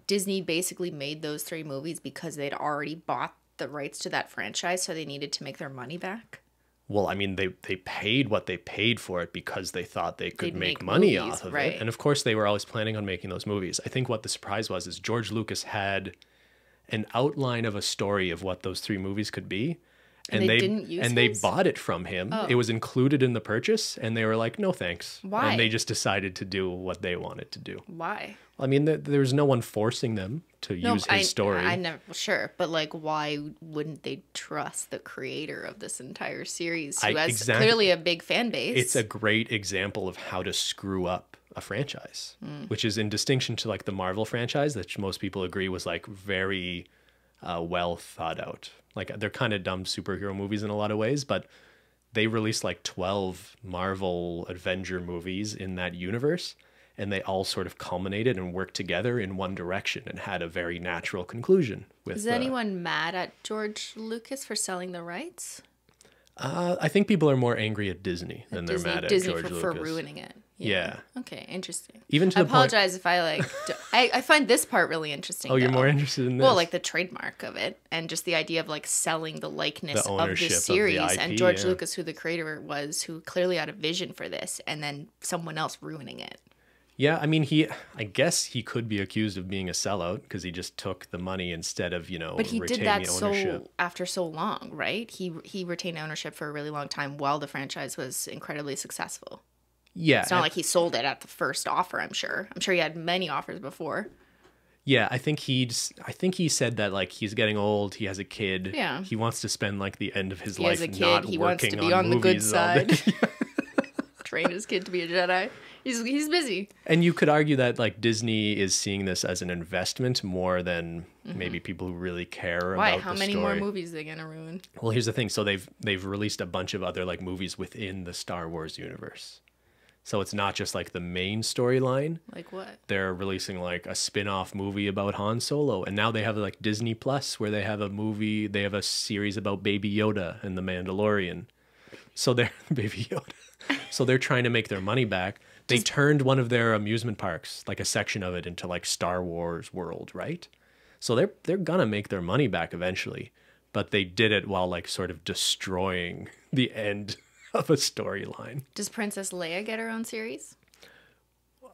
Disney basically made those 3 movies because they'd already bought the rights to that franchise, so they needed to make their money back? Well, I mean, they paid what they paid for it because they thought they could make money off of it. And of course, they were always planning on making those movies. I think what the surprise was is George Lucas had an outline of a story of what those 3 movies could be. And they bought it from him. Oh. It was included in the purchase, and they were like, no thanks. Why? And they just decided to do what they wanted to do. Why? I mean, there was no one forcing them to use his story. I never, sure, but like, why wouldn't they trust the creator of this entire series, who has clearly a big fan base? It's a great example of how to screw up a franchise, which is in distinction to like the Marvel franchise, that most people agree was like very well thought out. Like, they're kind of dumb superhero movies in a lot of ways, but they released like 12 Marvel Avenger movies in that universe, and they all sort of culminated and worked together in one direction and had a very natural conclusion. Is anyone mad at George Lucas for selling the rights? I think people are more angry at Disney than they're mad at George Lucas. For ruining it. Yeah. Okay, interesting. Even to I the point. apologize if I like. I find this part really interesting. Oh, you're though. more interested in this. Well, like the trademark of it, and just the idea of like selling the likeness The of ownership the of the series. IP, And George yeah. Lucas, who the creator was, who clearly had a vision for this, and then someone else ruining it. Yeah, I mean, I guess he could be accused of being a sellout because he just took the money instead of, But he did retaining that the ownership. after so long, right? He retained ownership for a really long time while the franchise was incredibly successful. Yeah. It's not like he sold it at the first offer, I'm sure. I'm sure he had many offers before. Yeah, I think he said that like he's getting old, he has a kid. Yeah. He wants to spend like the end of his He life has a kid. not He working wants to be on the good movies all day. side. Train his kid to be a Jedi. He's busy. And you could argue that like Disney is seeing this as an investment more than maybe people who really care Why? about How the many story. more movies are they gonna ruin? Well, here's the thing. So they've released a bunch of other like movies within the Star Wars universe. So it's not just like the main storyline. Like what? They're releasing like a spin-off movie about Han Solo. And now they have like Disney Plus where they have a series about Baby Yoda and the Mandalorian. So they're Baby Yoda. So they're trying to make their money back. They turned one of their amusement parks, like a section of it, into like Star Wars World, right? So they're gonna make their money back eventually. But they did it while like sort of destroying the end of a storyline. Does Princess Leia get her own series?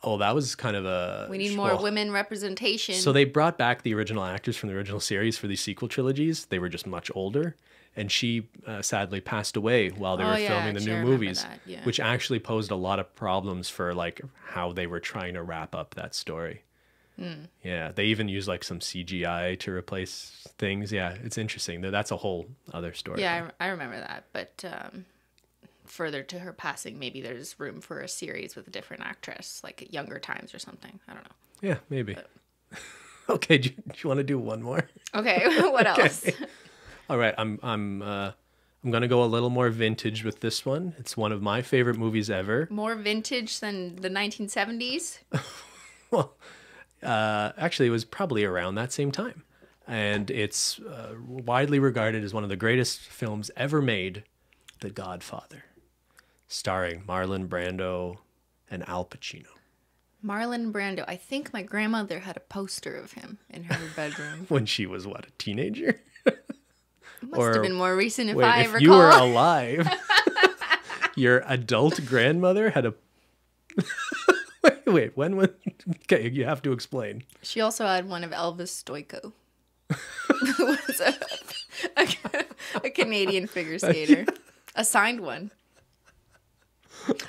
Oh, that was kind of a... We need more women representation. So they brought back the original actors from the original series for these sequel trilogies. They were just much older. And she sadly passed away while they were filming the new movies, which actually posed a lot of problems for like how they were trying to wrap up that story. Yeah, they even used like some CGI to replace things. Yeah, it's interesting. That's a whole other story. Yeah, I remember that. But further to her passing, maybe there's room for a series with a different actress, like at younger times or something. I don't know. Yeah, maybe. Okay, do you want to do one more? Okay, what else? All right, I'm gonna go a little more vintage with this one. It's one of my favorite movies ever. More vintage than the 1970s? Well, actually, it was probably around that same time, and it's widely regarded as one of the greatest films ever made, The Godfather, starring Marlon Brando and Al Pacino. Marlon Brando. I think my grandmother had a poster of him in her bedroom. When she was what, a teenager? Must have been more recent if wait, I if recall. you were alive, your adult grandmother had a... wait, when was... Okay, you have to explain. She also had one of Elvis Stoico, who was a Canadian figure skater. A signed one.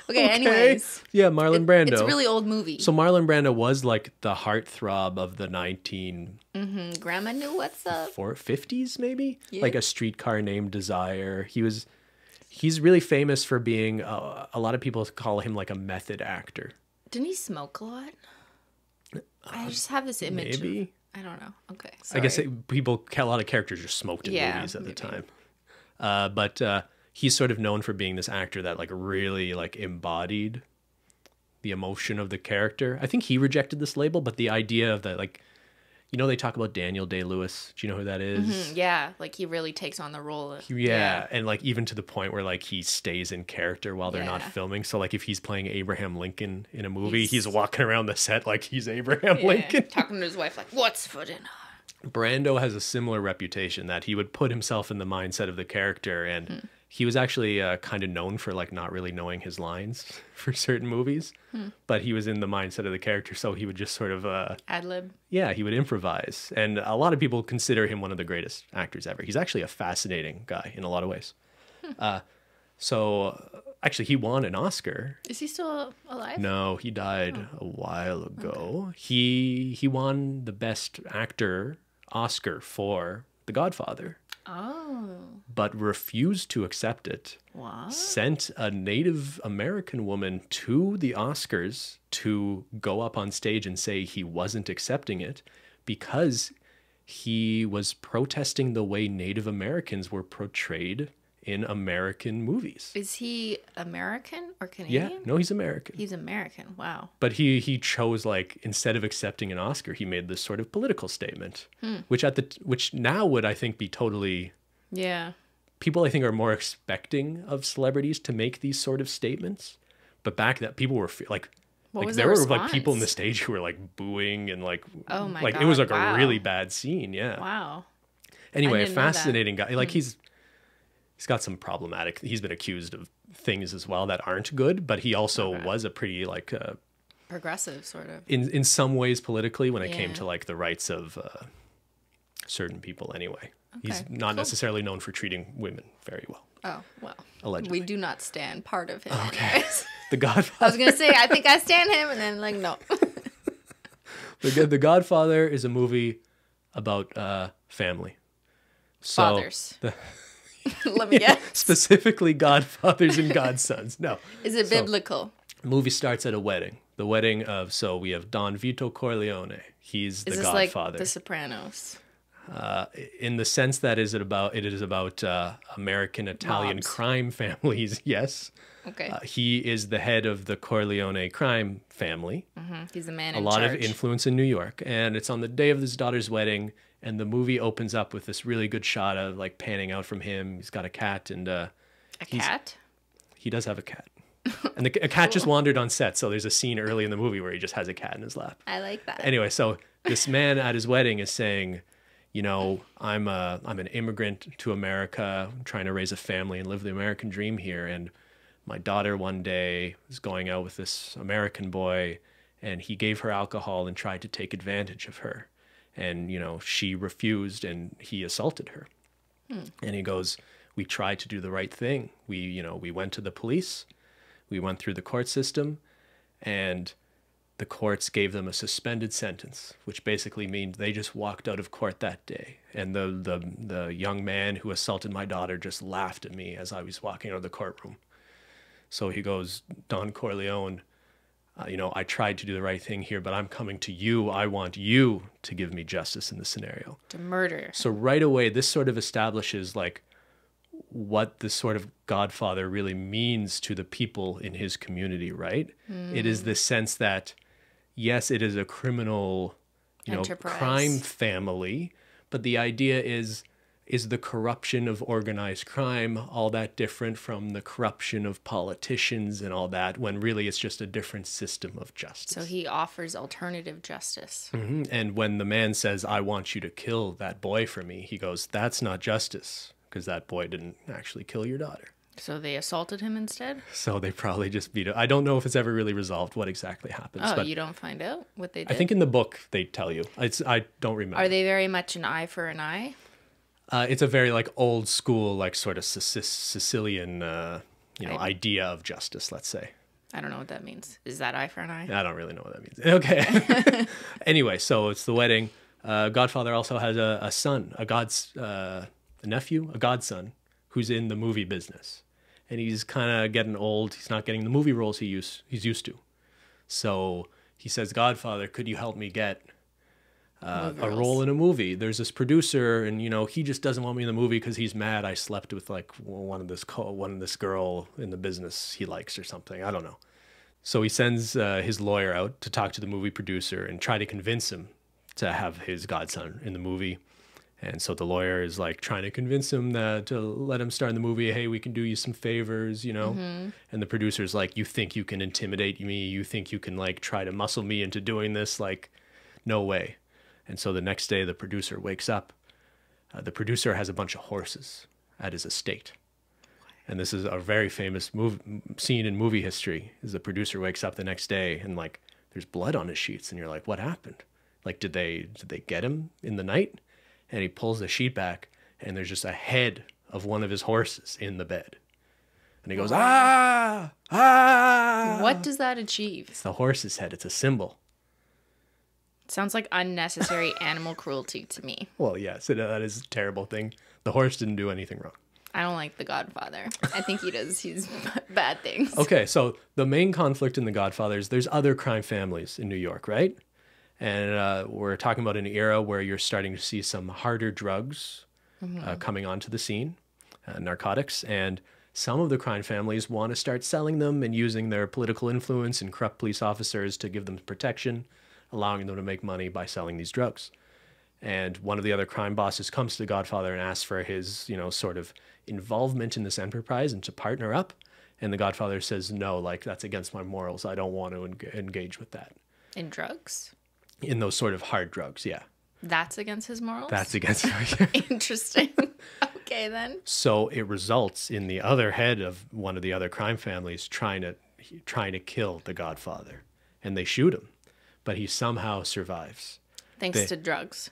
Okay, anyways. Yeah, Marlon Brando. It's a really old movie. So Marlon Brando was like the heartthrob of the 19... Grandma knew what's up. 50s maybe? Yeah. Like A Streetcar Named Desire. He's really famous for being... a lot of people call him like a method actor. Didn't he smoke a lot? I just have this image. Maybe. I don't know. Okay, sorry. I guess a lot of characters just smoked in movies at the time. But he's sort of known for being this actor that like really like embodied the emotion of the character. I think he rejected this label, but the idea of that, like, they talk about Daniel Day-Lewis. Do you know who that is? Yeah, like he really takes on the role. Yeah, and like even to the point where like he stays in character while they're not filming. So like if he's playing Abraham Lincoln in a movie, he's walking around the set like he's Abraham Lincoln. Talking to his wife like, what's for dinner? Brando has a similar reputation that he would put himself in the mindset of the character, and he was actually kind of known for like not really knowing his lines for certain movies, but he was in the mindset of the character, so he would just sort of ad-lib. Yeah, he would improvise, and a lot of people consider him one of the greatest actors ever. He's actually a fascinating guy in a lot of ways. So actually, he won an Oscar. Is he still alive? No, he died a while ago. Okay. He won the Best Actor Oscar for The Godfather. Oh. But refused to accept it. What? Sent a Native American woman to the Oscars to go up on stage and say he wasn't accepting it because he was protesting the way Native Americans were portrayed in American movies. Is he American or Canadian? Yeah, no, he's American. He's American. Wow. But he chose, like, instead of accepting an Oscar, he made this sort of political statement, which now would, I think, be totally... Yeah. People, I think, are more expecting of celebrities to make these sort of statements. But back that people were like What was there the were like people in the response? stage who were like booing and like Oh my like it was God, like a wow. really bad scene. Yeah. Wow. Anyway, a didn't know that. fascinating guy. Like he's got some problematic. He's been accused of things as well that aren't good, but he also Okay. was a pretty like Progressive, sort of. in some ways politically when it came Yeah. to like the rights of certain people. Anyway, he's Okay, not cool. necessarily known for treating women very well. Oh, well. Allegedly. We do not stand part of him. Okay. anyways. The I Godfather. was going to say, I think I stand him, and then, like, no. The Godfather is a movie about family. So Fathers. the- Let me guess. specifically godfathers and godsons. No. Is it So, biblical? the movie starts at a wedding. The wedding of, so we have Don Vito Corleone. He's the Is this Godfather. like The Sopranos? In the sense that it is about American Italian Mobs. crime families. Yes. Okay. He is the head of the Corleone crime family. He's the man A in lot charge. of influence in New York. And it's on the day of his daughter's wedding. And the movie opens up with this really good shot of like panning out from him. He's got a cat and A cat? he does have a cat. And a cat just wandered on set. So there's a scene early in the movie where he just has a cat in his lap. I like that. Anyway, so this man at his wedding is saying, you know, I'm an immigrant to America, trying to raise a family and live the American dream here. And my daughter one day was going out with this American boy, and he gave her alcohol and tried to take advantage of her. And, you know, she refused and he assaulted her. And he goes, we tried to do the right thing. We went to the police. We went through the court system, and the courts gave them a suspended sentence, which basically means they just walked out of court that day. And the young man who assaulted my daughter just laughed at me as I was walking out of the courtroom. So he goes, Don Corleone, I tried to do the right thing here, but I'm coming to you. I want you to give me justice in this scenario. To murder. So right away, this sort of establishes like what this sort of Godfather really means to the people in his community, right? It is this sense that, yes, it is a criminal, Enterprise. crime family, but the idea is the corruption of organized crime all that different from the corruption of politicians and all that, when really it's just a different system of justice. So he offers alternative justice. And when the man says, I want you to kill that boy for me, he goes, that's not justice, because that boy didn't actually kill your daughter. So they assaulted him instead? So they probably just beat it. I don't know if it's ever really resolved what exactly happens. Oh, but you don't find out what they did? I think in the book they tell you. I don't remember. Are they very much an eye for an eye? It's a very like old school, like sort of Sicilian, idea of justice, let's say. I don't know what that means. Is that eye for an eye? I don't really know what that means. Okay. Anyway, so it's the wedding. Godfather also has a son, a nephew, a godson, who's in the movie business. And he's kind of getting old. He's not getting the movie roles he's used to. So he says, Godfather, could you help me get Movie a roles. role in a movie? There's this producer, and he just doesn't want me in the movie because he's mad I slept with like one of this girl in the business he likes or something. I don't know. So he sends his lawyer out to talk to the movie producer and try to convince him to have his godson in the movie. And so the lawyer is like trying to convince him that to let him star in the movie. Hey, we can do you some favors, And the producer's like, you think you can intimidate me? You think you can like try to muscle me into doing this? Like, no way. And so the next day the producer wakes up. The producer has a bunch of horses at his estate. And this is a very famous scene in movie history, is the producer wakes up the next day and like there's blood on his sheets. And you're like, what happened? Like, did they get him in the night? And he pulls the sheet back and there's just a head of one of his horses in the bed. And he goes, ah. What does that achieve? It's the horse's head. It's a symbol. Sounds like unnecessary animal cruelty to me. Well, yes, that is a terrible thing. The horse didn't do anything wrong. I don't like The Godfather. I think he's bad things. Okay, so the main conflict in The Godfather is there's other crime families in New York, right? And we're talking about an era where you're starting to see some harder drugs coming onto the scene, narcotics, and some of the crime families want to start selling them and using their political influence and corrupt police officers to give them protection, allowing them to make money by selling these drugs. And one of the other crime bosses comes to the Godfather and asks for his, sort of involvement in this enterprise and to partner up. And the Godfather says, no, like, that's against my morals. I don't want to engage with that. In drugs? In those sort of hard drugs, yeah. That's against his morals? That's against Interesting. Okay, then. So it results in the other head of one of the other crime families trying to kill the Godfather. And they shoot him. But he somehow survives. Thanks to drugs.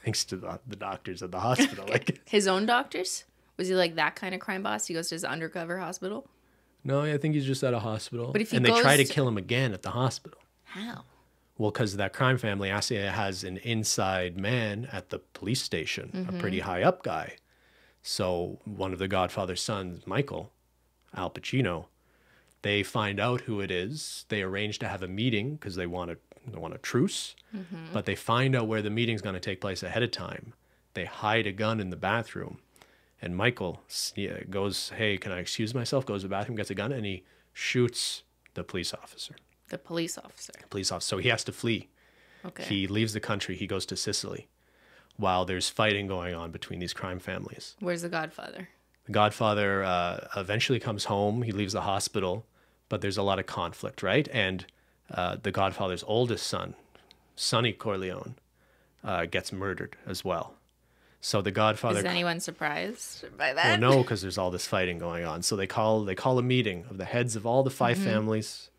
Thanks to the doctors at the hospital. Like, his own doctors? Was he like that kind of crime boss? He goes to his undercover hospital? no, I think he's just at a hospital. But if he and they goes try to to- kill him again at the hospital. How? Well, because that crime family actually has an inside man at the police station, a pretty high up guy. So one of the Godfather's sons, Michael, Al Pacino, they find out who it is. They arrange to have a meeting because they want a truce. But they find out where the meeting's going to take place ahead of time. They hide a gun in the bathroom. And Michael goes, hey, can I excuse myself? Goes to the bathroom, gets a gun, and he shoots the police officer. The police officer. So he has to flee. Okay. He leaves the country. He goes to Sicily while there's fighting going on between these crime families. Where's the Godfather? The Godfather eventually comes home. He leaves the hospital, but there's a lot of conflict, right? And the Godfather's oldest son, Sonny Corleone, gets murdered as well. So the Godfather... Is anyone surprised by Well, that? no, because there's all this fighting going on. So they call a meeting of the heads of all the 5 families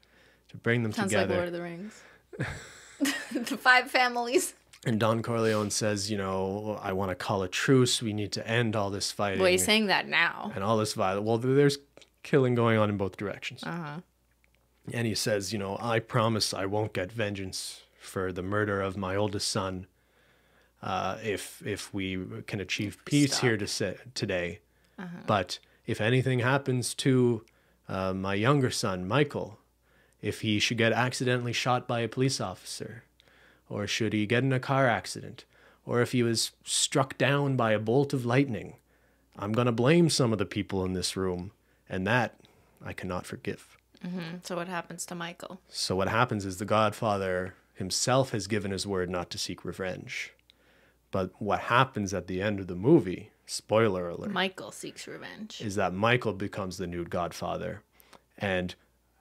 to bring them Sounds together. like Lord of the Rings. The 5 families. And Don Corleone says, I want to call a truce. We need to end all this fighting. Well, he's saying that now. And all this violence. Well, there's killing going on in both directions. Uh-huh. And he says, I promise I won't get vengeance for the murder of my oldest son if we can achieve peace here today. But if anything happens to my younger son, Michael, if he should get accidentally shot by a police officer, or should he get in a car accident, or if he was struck down by a bolt of lightning, I'm going to blame some of the people in this room, and that I cannot forgive. So what happens to Michael? So what happens is the Godfather himself has given his word not to seek revenge. But what happens at the end of the movie, spoiler alert, Michael seeks revenge. is that Michael becomes the new Godfather. And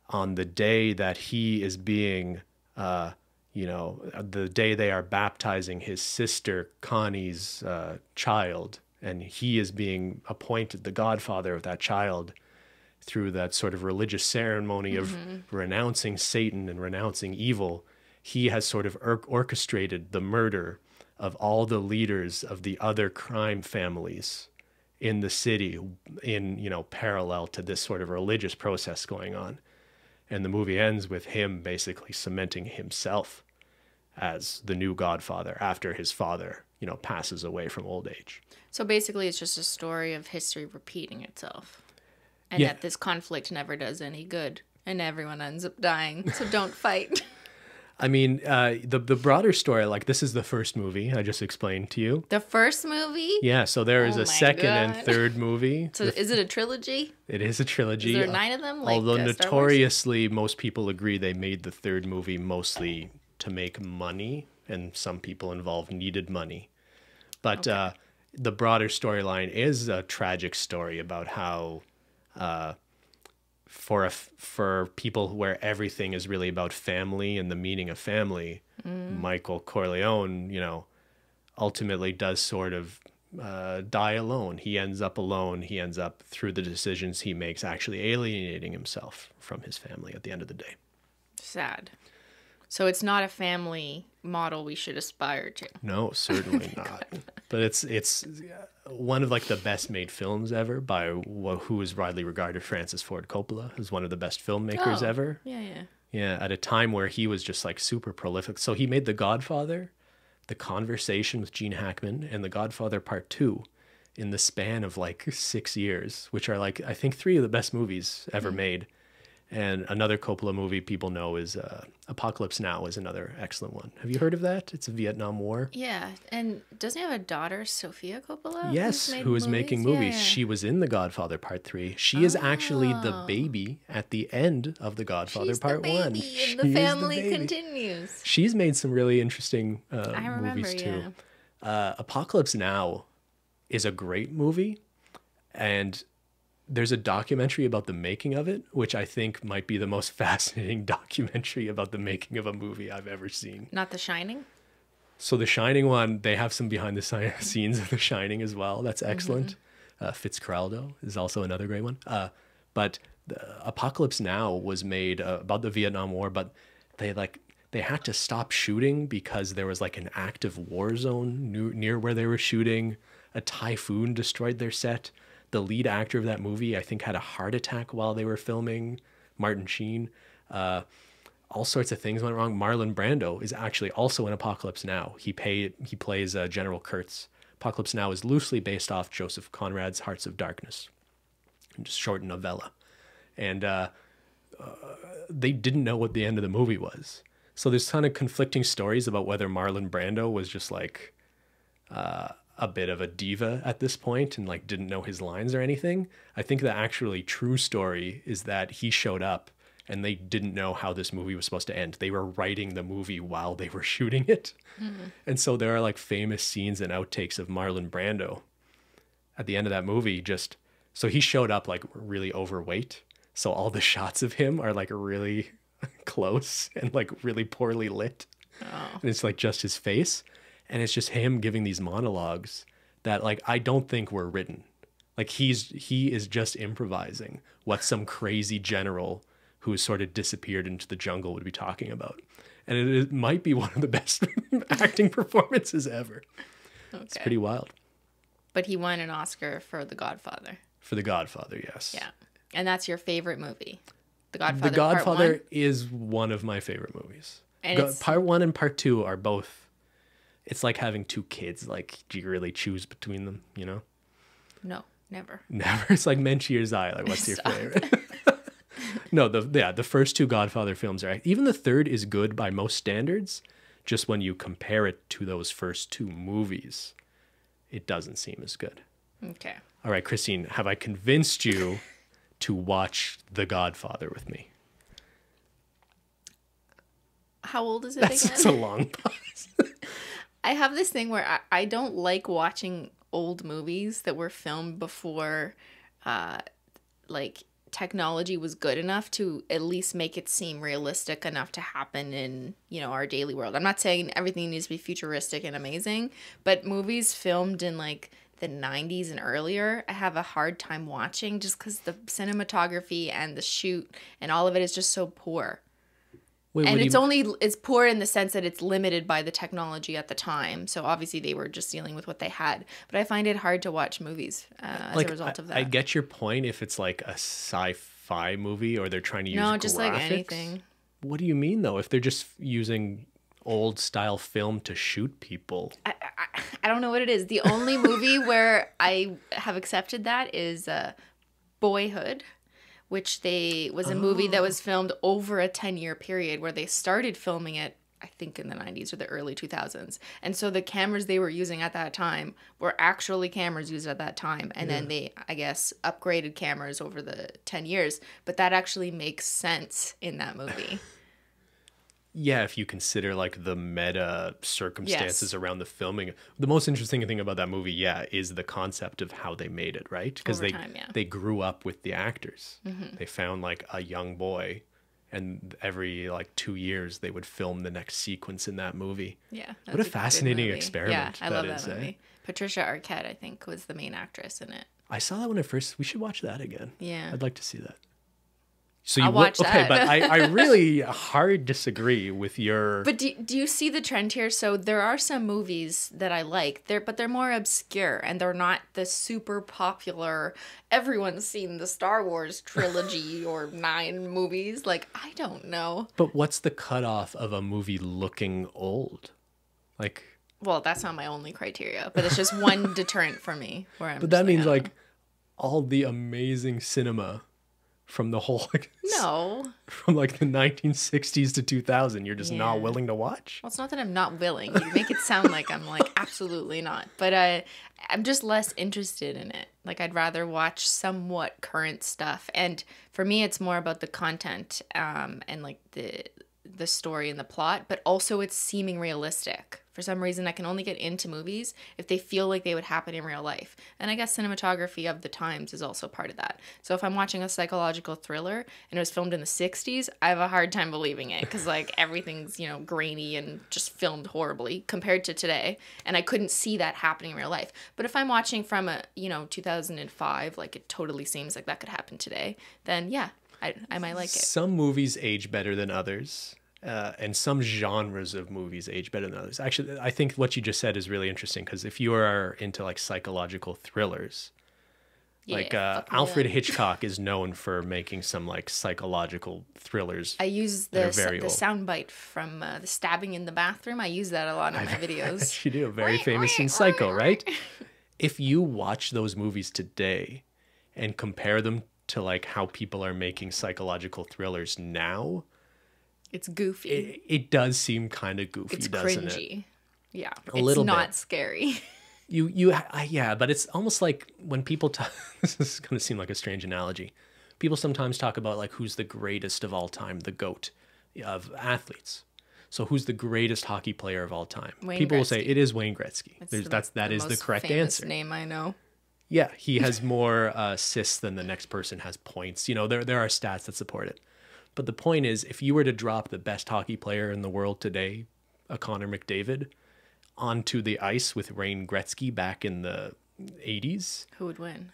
on the day that he is being, the day they are baptizing his sister Connie's child, and he is being appointed the Godfather of that child through that sort of religious ceremony of renouncing Satan and renouncing evil, he has sort of orchestrated the murder of all the leaders of the other crime families in the city in, parallel to this sort of religious process going on. And the movie ends with him basically cementing himself as the new Godfather after his father, passes away from old age. So basically it's just a story of history repeating itself. And Yeah. that this conflict never does any good. And everyone ends up dying. So don't fight. I mean, the broader story, like this is the first movie I just explained to you. The first movie? Yeah, so there is Oh a my second and God. third movie. So is it a trilogy? It is a trilogy. Is there 9 of them? Like, Although Star Wars? notoriously, most people agree they made the third movie mostly to make money, and some people involved needed money. But the broader storyline is a tragic story about how for people where everything is really about family and the meaning of family, Michael Corleone, ultimately does sort of die alone. He ends up alone. He ends up, through the decisions he makes, actually alienating himself from his family at the end of the day. Sad. So it's not a family model we should aspire to. No, certainly not. But it's one of like the best made films ever by who is widely regarded Francis Ford Coppola as one of the best filmmakers ever. Yeah, yeah. Yeah, at a time where he was just like super prolific. So he made The Godfather, The Conversation with Gene Hackman, and The Godfather Part 2 in the span of like 6 years, which are like, I think 3 of the best movies ever made. And another Coppola movie people know is Apocalypse Now is another excellent one. Have you heard of that? It's a Vietnam War. Yeah, and doesn't he have a daughter, Sophia Coppola? Yes, who is making movies. She was in The Godfather Part 3. She is actually the baby at the end of The Godfather She's Part the 1. baby, She and the is family baby. continues. She's made some really interesting I remember, movies too. Apocalypse Now is a great movie, and there's a documentary about the making of it, which I think might be the most fascinating documentary about the making of a movie I've ever seen. Not The Shining? So the Shining one, they have some behind the scenes of the Shining as well. That's excellent. Fitzcarraldo is also another great one. But the Apocalypse Now was made about the Vietnam War, but they had to stop shooting because there was like an active war zone near where they were shooting. A typhoon destroyed their set. The lead actor of that movie, I think, had a heart attack while they were filming. Martin Sheen. All sorts of things went wrong. Marlon Brando is actually also in Apocalypse Now. He plays General Kurtz. Apocalypse Now is loosely based off Joseph Conrad's Hearts of Darkness, just short novella. And they didn't know what the end of the movie was. So there's kind of conflicting stories about whether Marlon Brando was just like a bit of a diva at this point and like didn't know his lines or anything. I think the actually true story is that he showed up and they didn't know how this movie was supposed to end. They were writing the movie while they were shooting it. And so there are like famous scenes and outtakes of Marlon Brando at the end of that movie. So he showed up like really overweight. So all the shots of him are like really close and like really poorly lit. And it's like just his face. And it's just him giving these monologues that like I don't think were written. Like he is just improvising what some crazy general who has sort of disappeared into the jungle would be talking about. And it might be one of the best acting performances ever. Okay. It's pretty wild. But he won an Oscar for The Godfather. For The Godfather, yes. Yeah. And that's your favorite movie? The Godfather. The Godfather is one of my favorite movies. And part 1 and part 2 are both. It's like having two kids. Like, do you really choose between them, you know? No, never. Never. It's like Menchier's Eye. Like, what's your favorite? No, the first two Godfather films are... Even the third is good by most standards. Just when you compare it to those first two movies, it doesn't seem as good. Okay. All right, Christine, have I convinced you to watch The Godfather with me? How old is it again? That's a long pause. I have this thing where I don't like watching old movies that were filmed before, like, technology was good enough to at least make it seem realistic enough to happen in, you know, our daily world. I'm not saying everything needs to be futuristic and amazing, but movies filmed in, like, the 90s and earlier, I have a hard time watching just because the cinematography and the shoot and all of it is just so poor. Wait, and it's poor in the sense that it's limited by the technology at the time. So obviously they were just dealing with what they had. But I find it hard to watch movies as a result of that. I get your point if it's like a sci-fi movie or they're trying to use graphics. Just like anything. What do you mean though? If they're just using old style film to shoot people? I don't know what it is. The only movie where I have accepted that is Boyhood, which was a movie that was filmed over a 10-year period where they started filming it, I think, in the 90s or the early 2000s. And so the cameras they were using at that time were actually cameras used at that time. And then they, I guess, upgraded cameras over the 10 years. But that actually makes sense in that movie. Yeah, if you consider like the meta circumstances around the filming. The most interesting thing about that movie, is the concept of how they made it, right? Because they grew up with the actors. Mm-hmm. They found like a young boy, and every like 2 years they would film the next sequence in that movie. Yeah. What a fascinating experiment. Yeah, I love that movie. Patricia Arquette, I think, was the main actress in it. I saw that when I first... We should watch that again. Yeah. I'd like to see that. So I'll watch that. Okay, but I really hard disagree with your... But do you see the trend here? So there are some movies that I like, but they're more obscure, and they're not the super popular, everyone's seen the Star Wars trilogy or 9 movies. Like, I don't know. But what's the cutoff of a movie looking old? Like... Well, that's not my only criteria, but it's just one deterrent for me. But that means, like, all the amazing cinema... From the whole, from like the 1960s to 2000, you're just not willing to watch? Well, it's not that I'm not willing. You make it sound like I'm like, absolutely not. But I'm just less interested in it. Like, I'd rather watch somewhat current stuff. And for me, it's more about the content and like the story and the plot, but also it's seeming realistic For some reason, I can only get into movies if they feel like they would happen in real life. And I guess cinematography of the times is also part of that. So if I'm watching a psychological thriller and it was filmed in the 60s, I have a hard time believing it because like everything's, you know, grainy and just filmed horribly compared to today. And I couldn't see that happening in real life. But if I'm watching from a, you know, 2005, like it totally seems like that could happen today, then yeah, I might like it. Some movies age better than others. And some genres of movies age better than others. Actually, I think what you just said is really interesting because if you are into like psychological thrillers, like Alfred Hitchcock is known for making some like psychological thrillers. I use the soundbite from the stabbing in the bathroom. I use that a lot in my videos. You do. Very famous in Psycho, right? If you watch those movies today and compare them to like how people are making psychological thrillers now, it's goofy. It does seem kind of goofy, doesn't cringy. it? Yeah. It's not scary. Yeah, but it's almost like when people talk, this is going to seem like a strange analogy. People sometimes talk about like who's the greatest of all time, the GOAT of athletes. So who's the greatest hockey player of all time? People will say it is Wayne Gretzky. That is the correct answer. Name I know. Yeah, he has more assists than the next person has points. You know, there are stats that support it. But the point is, if you were to drop the best hockey player in the world today, a Connor McDavid, onto the ice with Wayne Gretzky back in the 80s, who would win?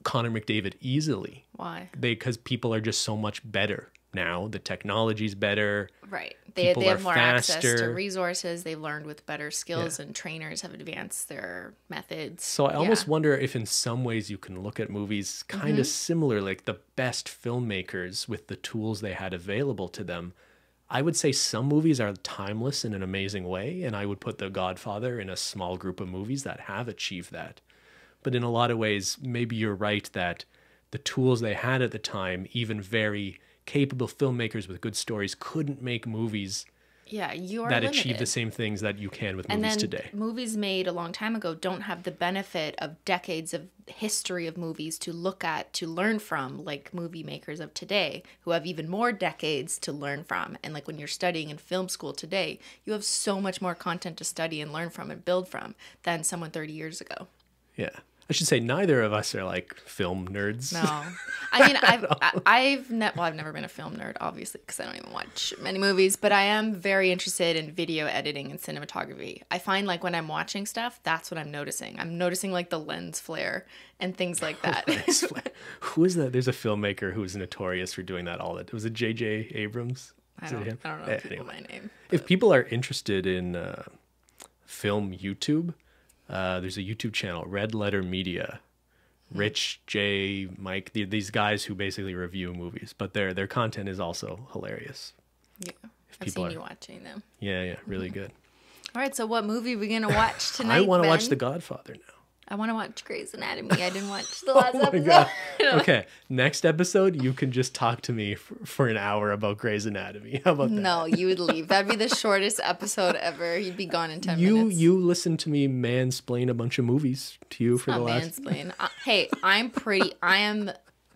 Connor McDavid easily. Why? Because people are just so much better now. The technology's better. Right. They have more access to resources. They've learned with better skills, and trainers have advanced their methods. So I almost wonder if in some ways you can look at movies kind of similar, like the best filmmakers with the tools they had available to them. I would say some movies are timeless in an amazing way, and I would put The Godfather in a small group of movies that have achieved that. But in a lot of ways, maybe you're right that the tools they had at the time, even very capable filmmakers with good stories, couldn't make movies that achieve the same things that you can with movies today. Movies made a long time ago don't have the benefit of decades of history of movies to look at, to learn from, like movie makers of today who have even more decades to learn from. And like when you're studying in film school today, you have so much more content to study and learn from and build from than someone 30 years ago. Yeah. I should say neither of us are like film nerds. No. I mean, I've never been a film nerd, obviously, because I don't even watch many movies, but I am very interested in video editing and cinematography. I find like when I'm watching stuff, that's what I'm noticing. I'm noticing like the lens flare and things like that. Who is that? There's a filmmaker who is notorious for doing that all the time. Was it J.J. Abrams? I don't know people my name. If people are interested in film YouTube, there's a YouTube channel, Red Letter Media. Rich, Jay, Mike, these guys who basically review movies, but their content is also hilarious. Yeah, I've seen you watching them. Yeah, really good. All right, so what movie are we going to watch tonight, I want to watch The Godfather now. I want to watch Grey's Anatomy. I didn't watch the last episode. God. Okay, next episode, you can just talk to me for an hour about Grey's Anatomy. How about that? No, you would leave. That'd be the shortest episode ever. You'd be gone in 10 minutes. You listen to me mansplain a bunch of movies to you for the last... mansplain. Hey, I am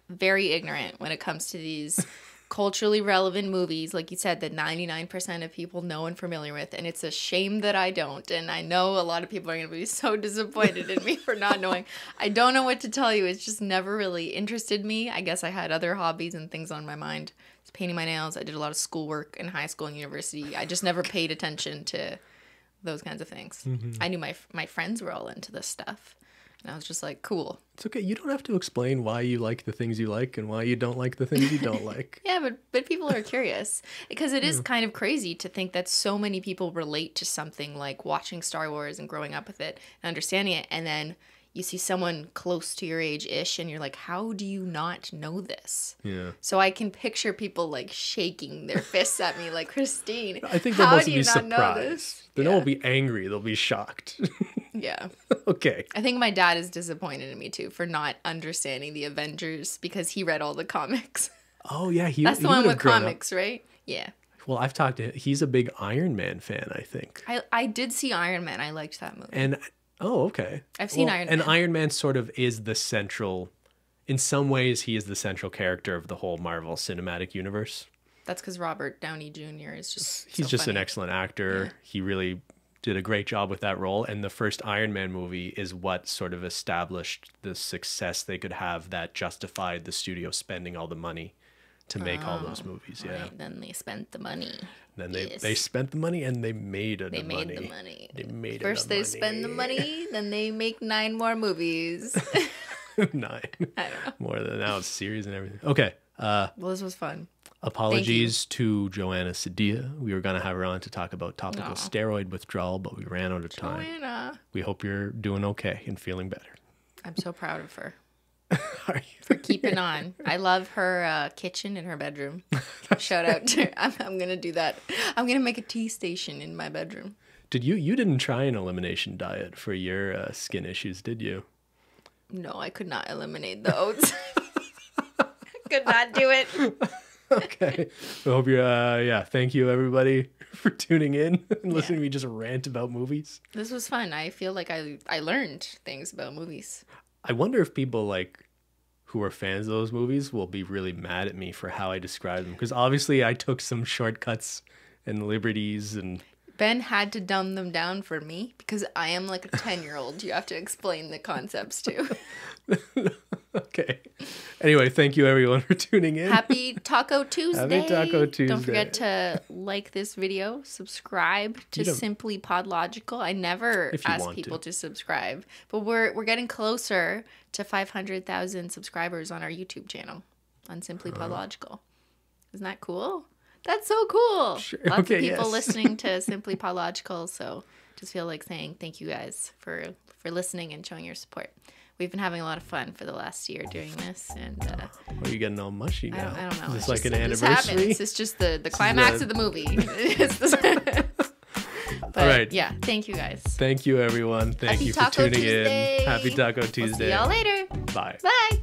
very ignorant when it comes to these culturally relevant movies, like you said, that 99% of people know and familiar with, and it's a shame that I don't. And I know a lot of people are going to be so disappointed in me for not knowing. I don't know what to tell you. It's just never really interested me. I guess I had other hobbies and things on my mind. I was painting my nails. I did a lot of schoolwork in high school and university. I just never paid attention to those kinds of things. I knew my friends were all into this stuff. And I was just like, cool. It's okay. You don't have to explain why you like the things you like and why you don't like the things you don't like. Yeah, but people are curious. Because it is kind of crazy to think that so many people relate to something like watching Star Wars and growing up with it and understanding it. And then you see someone close to your age-ish and you're like, how do you not know this? Yeah. So I can picture people like shaking their fists at me like, Cristine, I think they'll mostly be surprised. Know this? They won't be angry. They'll be shocked. Yeah. Okay. I think my dad is disappointed in me too for not understanding the Avengers because he read all the comics. Oh yeah, that's the one with comics, right? Yeah. Well, I've talked to him. He's a big Iron Man fan, I think. I did see Iron Man. I liked that movie. And okay. I've seen Iron Man. And Iron Man sort of is the central, in some ways, he is the central character of the whole Marvel Cinematic Universe. That's because Robert Downey Jr. is just He's just an excellent actor. Yeah. He really did a great job with that role. And the first Iron Man movie is what sort of established the success they could have that justified the studio spending all the money to make all those movies. Yeah. Right. Then they spent the money. Then they spent the money and they made the money. They made First they spend the money, then they make 9 more movies. 9. I don't know. More than now it's series and everything. Okay. Well, this was fun. Apologies to Joanna Sadia. We were going to have her on to talk about topical steroid withdrawal, but we ran out of time. Joanna. We hope you're doing okay and feeling better. I'm so proud of her. Are you? For keeping on. I love her kitchen in her bedroom. Shout out to her. I'm going to do that. I'm going to make a tea station in my bedroom. You didn't try an elimination diet for your skin issues, did you? No, I could not eliminate the oats. Could not do it. Okay. I hope you're, thank you everybody for tuning in and listening to me just rant about movies. This was fun. I feel like I learned things about movies. I wonder if people like who are fans of those movies will be really mad at me for how I describe them. Because obviously I took some shortcuts and liberties and... Ben had to dumb them down for me because I am like a 10-year-old. You have to explain the concepts to. Okay. Anyway, thank you everyone for tuning in. Happy Taco Tuesday. Happy Taco Tuesday. Don't forget to like this video, subscribe to SimplyPodLogical. I never ask people to subscribe, but we're getting closer to 500,000 subscribers on our YouTube channel on SimplyPodLogical. Isn't that cool? That's so cool. Sure. Lots of people listening to SimplyPodLogical, so just feel like saying thank you guys for listening and showing your support. We've been having a lot of fun for the last year doing this, and are you getting all mushy now? I don't know. Is this it's like just, an anniversary? It's just the climax of the movie. But, all right. Yeah. Thank you guys. Thank you, everyone. Thank you for tuning in. Happy Taco Tuesday. We'll see y'all later. Bye. Bye.